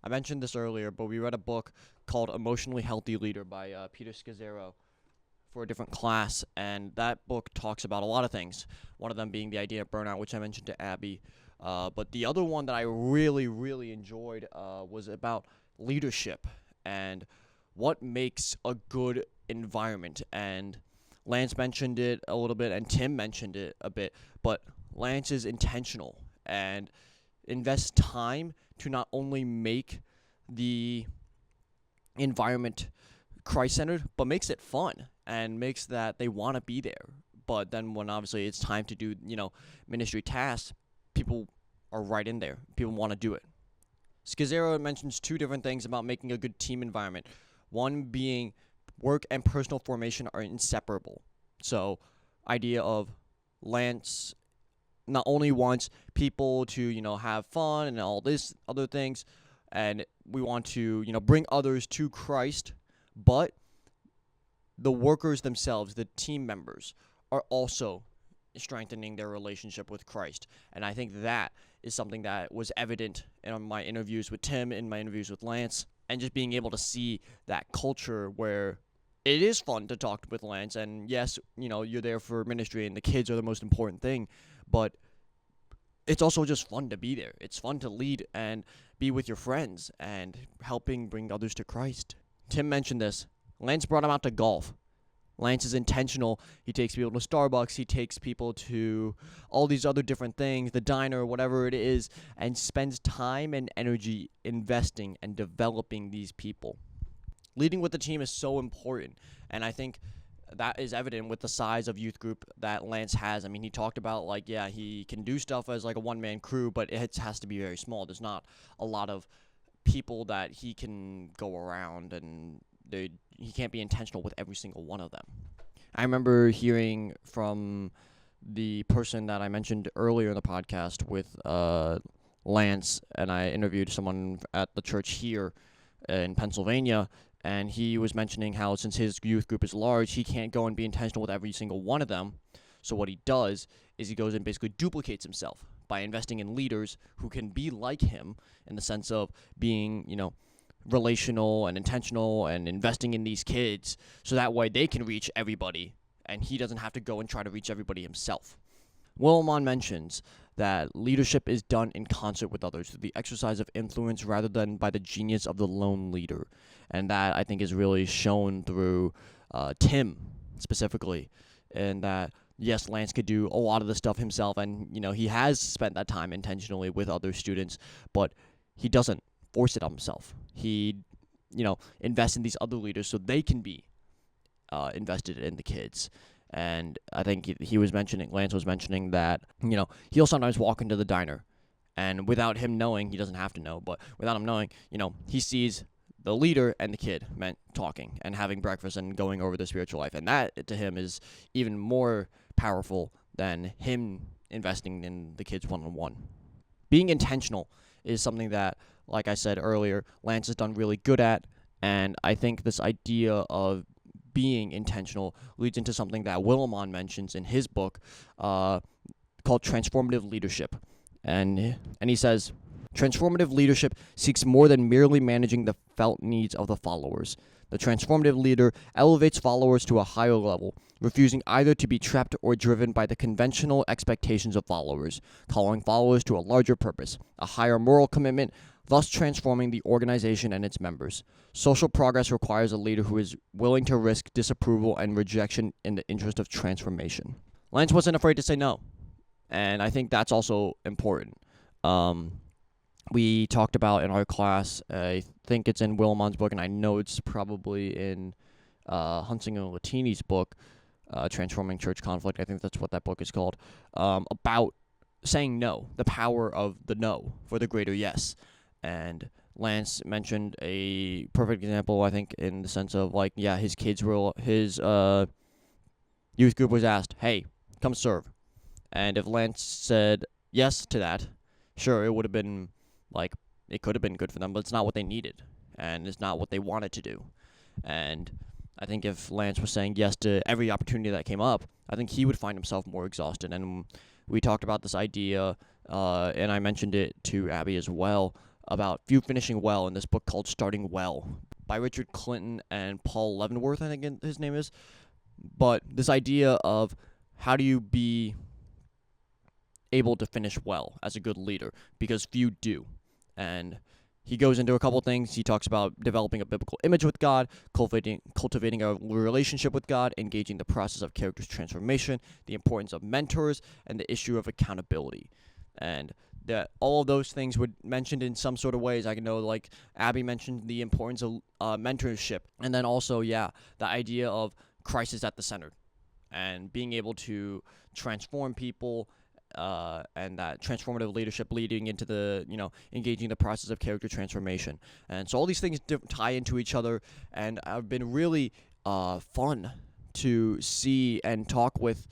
I mentioned this earlier, but we read a book called Emotionally Healthy Leader by Peter Scazzero for a different class, and that book talks about a lot of things, one of them being the idea of burnout, which I mentioned to Abby. But the other one that I really, really enjoyed was about leadership and what makes a good environment. And Lance mentioned it a little bit, and Tim mentioned it a bit, but Lance is intentional and invests time to not only make the environment Christ-centered, but makes it fun and makes that they want to be there. But then when obviously it's time to do, ministry tasks, people are right in there. People want to do it. Scazzero mentions two different things about making a good team environment. One being work and personal formation are inseparable. So, idea of Lance not only wants people to, have fun and all this other things, and we want to, bring others to Christ, but the workers themselves, the team members, are also strengthening their relationship with Christ. And I think that is something that was evident in my interviews with Tim, in my interviews with Lance, and just being able to see that culture where it is fun to talk with Lance. And yes, you're there for ministry and the kids are the most important thing, but it's also just fun to be there. It's fun to lead and be with your friends and helping bring others to Christ. Tim mentioned this. Lance brought him out to golf. Lance is intentional. He takes people to Starbucks. He takes people to all these other different things, the diner, whatever it is, and spends time and energy investing and developing these people. Leading with the team is so important, and I think that is evident with the size of youth group that Lance has. I mean, he talked about, he can do stuff as a one-man crew, but it has to be very small. There's not a lot of people that he can go around, and he can't be intentional with every single one of them. I remember hearing from the person that I mentioned earlier in the podcast with Lance, and I interviewed someone at the church here in Pennsylvania, and he was mentioning how since his youth group is large, he can't go and be intentional with every single one of them. So what he does is he goes and basically duplicates himself by investing in leaders who can be like him in the sense of being, relational and intentional and investing in these kids so that way they can reach everybody and he doesn't have to go and try to reach everybody himself. Willimon mentions that leadership is done in concert with others through the exercise of influence rather than by the genius of the lone leader. And that, I think, is really shown through Tim specifically, and that, yes, Lance could do a lot of the stuff himself, and, he has spent that time intentionally with other students, but he doesn't force it on himself. He, invests in these other leaders so they can be invested in the kids. And I think Lance was mentioning that, he'll sometimes walk into the diner, and without him knowing, he doesn't have to know, but without him knowing, he sees the leader and the kid talking and having breakfast and going over their spiritual life. And that, to him, is even more powerful than him investing in the kids one-on-one. Being intentional is something that, like I said earlier, Lance has done really good at, and I think this idea of being intentional leads into something that Willimon mentions in his book called transformative leadership. And he says, transformative leadership seeks more than merely managing the felt needs of the followers. The transformative leader elevates followers to a higher level, refusing either to be trapped or driven by the conventional expectations of followers, calling followers to a larger purpose, a higher moral commitment, thus transforming the organization and its members. Social progress requires a leader who is willing to risk disapproval and rejection in the interest of transformation. Lance wasn't afraid to say no, and I think that's also important. We talked about in our class, I think it's in Willimon's book, and I know it's probably in Hunsinger and Latini's book, Transforming Church Conflict. I think that's what that book is called, about saying no, the power of the no for the greater yes. And Lance mentioned a perfect example, I think, in the sense of, his youth group was asked, hey, come serve. And if Lance said yes to that, sure, it would have been, it could have been good for them, but it's not what they needed, and it's not what they wanted to do. And I think if Lance was saying yes to every opportunity that came up, I think he would find himself more exhausted. And we talked about this idea, and I mentioned it to Abby as well, about few finishing well in this book called Starting Well by Richard Clinton and Paul Leavenworth, I think his name is. But this idea of how do you be able to finish well as a good leader, because few do. And he goes into a couple things. He talks about developing a biblical image with God, cultivating a relationship with God, engaging the process of character transformation, the importance of mentors, and the issue of accountability. And that all of those things were mentioned in some sort of ways. I know, Abby mentioned the importance of mentorship, and then also, the idea of Christ is at the center, and being able to transform people, and that transformative leadership leading into the, engaging the process of character transformation. And so all these things tie into each other, and have been really fun to see and talk with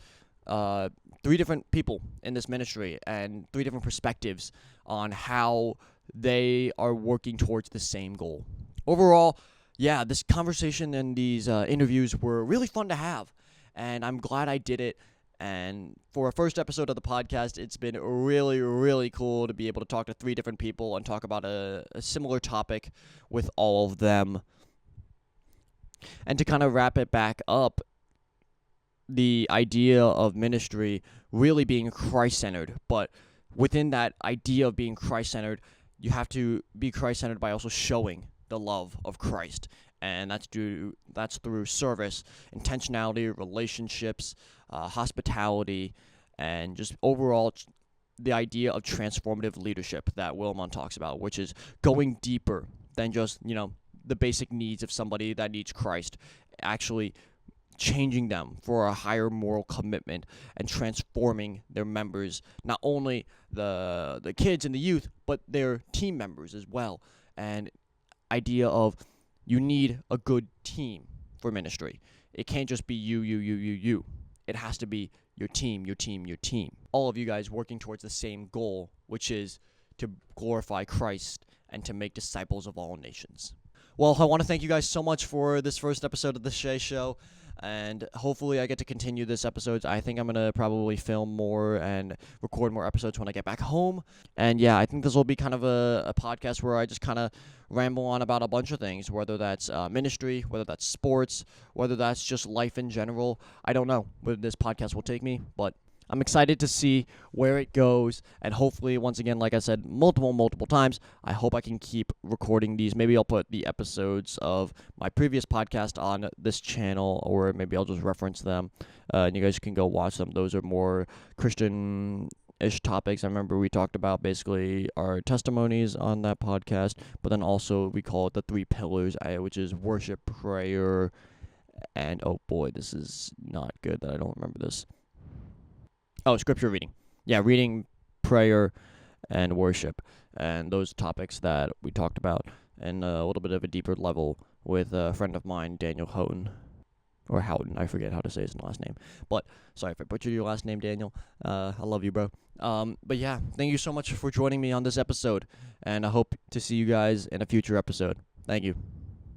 3 different people in this ministry and 3 different perspectives on how they are working towards the same goal. Overall, this conversation and these interviews were really fun to have, and I'm glad I did it. And for a first episode of the podcast, it's been really, really cool to be able to talk to 3 different people and talk about a similar topic with all of them. And to kind of wrap it back up, the idea of ministry really being Christ-centered, but within that idea of being Christ-centered, you have to be Christ-centered by also showing the love of Christ, and that's through service, intentionality, relationships, hospitality, and just overall the idea of transformative leadership that Willimon talks about, which is going deeper than just the basic needs of somebody that needs Christ, actually changing them for a higher moral commitment and transforming their members, not only the kids and the youth, but their team members as well. and idea of you need a good team for ministry. It can't just be you. It has to be your team. All of you guys working towards the same goal, which is to glorify Christ and to make disciples of all nations. Well, I want to thank you guys so much for this first episode of the Shay Show, and hopefully I get to continue this episode. I think I'm going to probably film more and record more episodes when I get back home. And yeah, I think this will be kind of a podcast where I just kind of ramble on about a bunch of things, whether that's ministry, whether that's sports, whether that's just life in general. I don't know where this podcast will take me, but I'm excited to see where it goes, and hopefully, once again, like I said multiple times, I hope I can keep recording these. Maybe I'll put the episodes of my previous podcast on this channel, or maybe I'll just reference them, and you guys can go watch them. Those are more Christian-ish topics. I remember we talked about basically our testimonies on that podcast, but then also we call it the 3 pillars, which is worship, prayer, and oh boy, this is not good that I don't remember this. Oh, scripture reading. Yeah, reading, prayer, and worship. And those topics that we talked about in a little bit of a deeper level with a friend of mine, Daniel Houghton. Or Houghton, I forget how to say his last name. But, sorry if I butchered your last name, Daniel. I love you, bro. But yeah, thank you so much for joining me on this episode. And I hope to see you guys in a future episode. Thank you.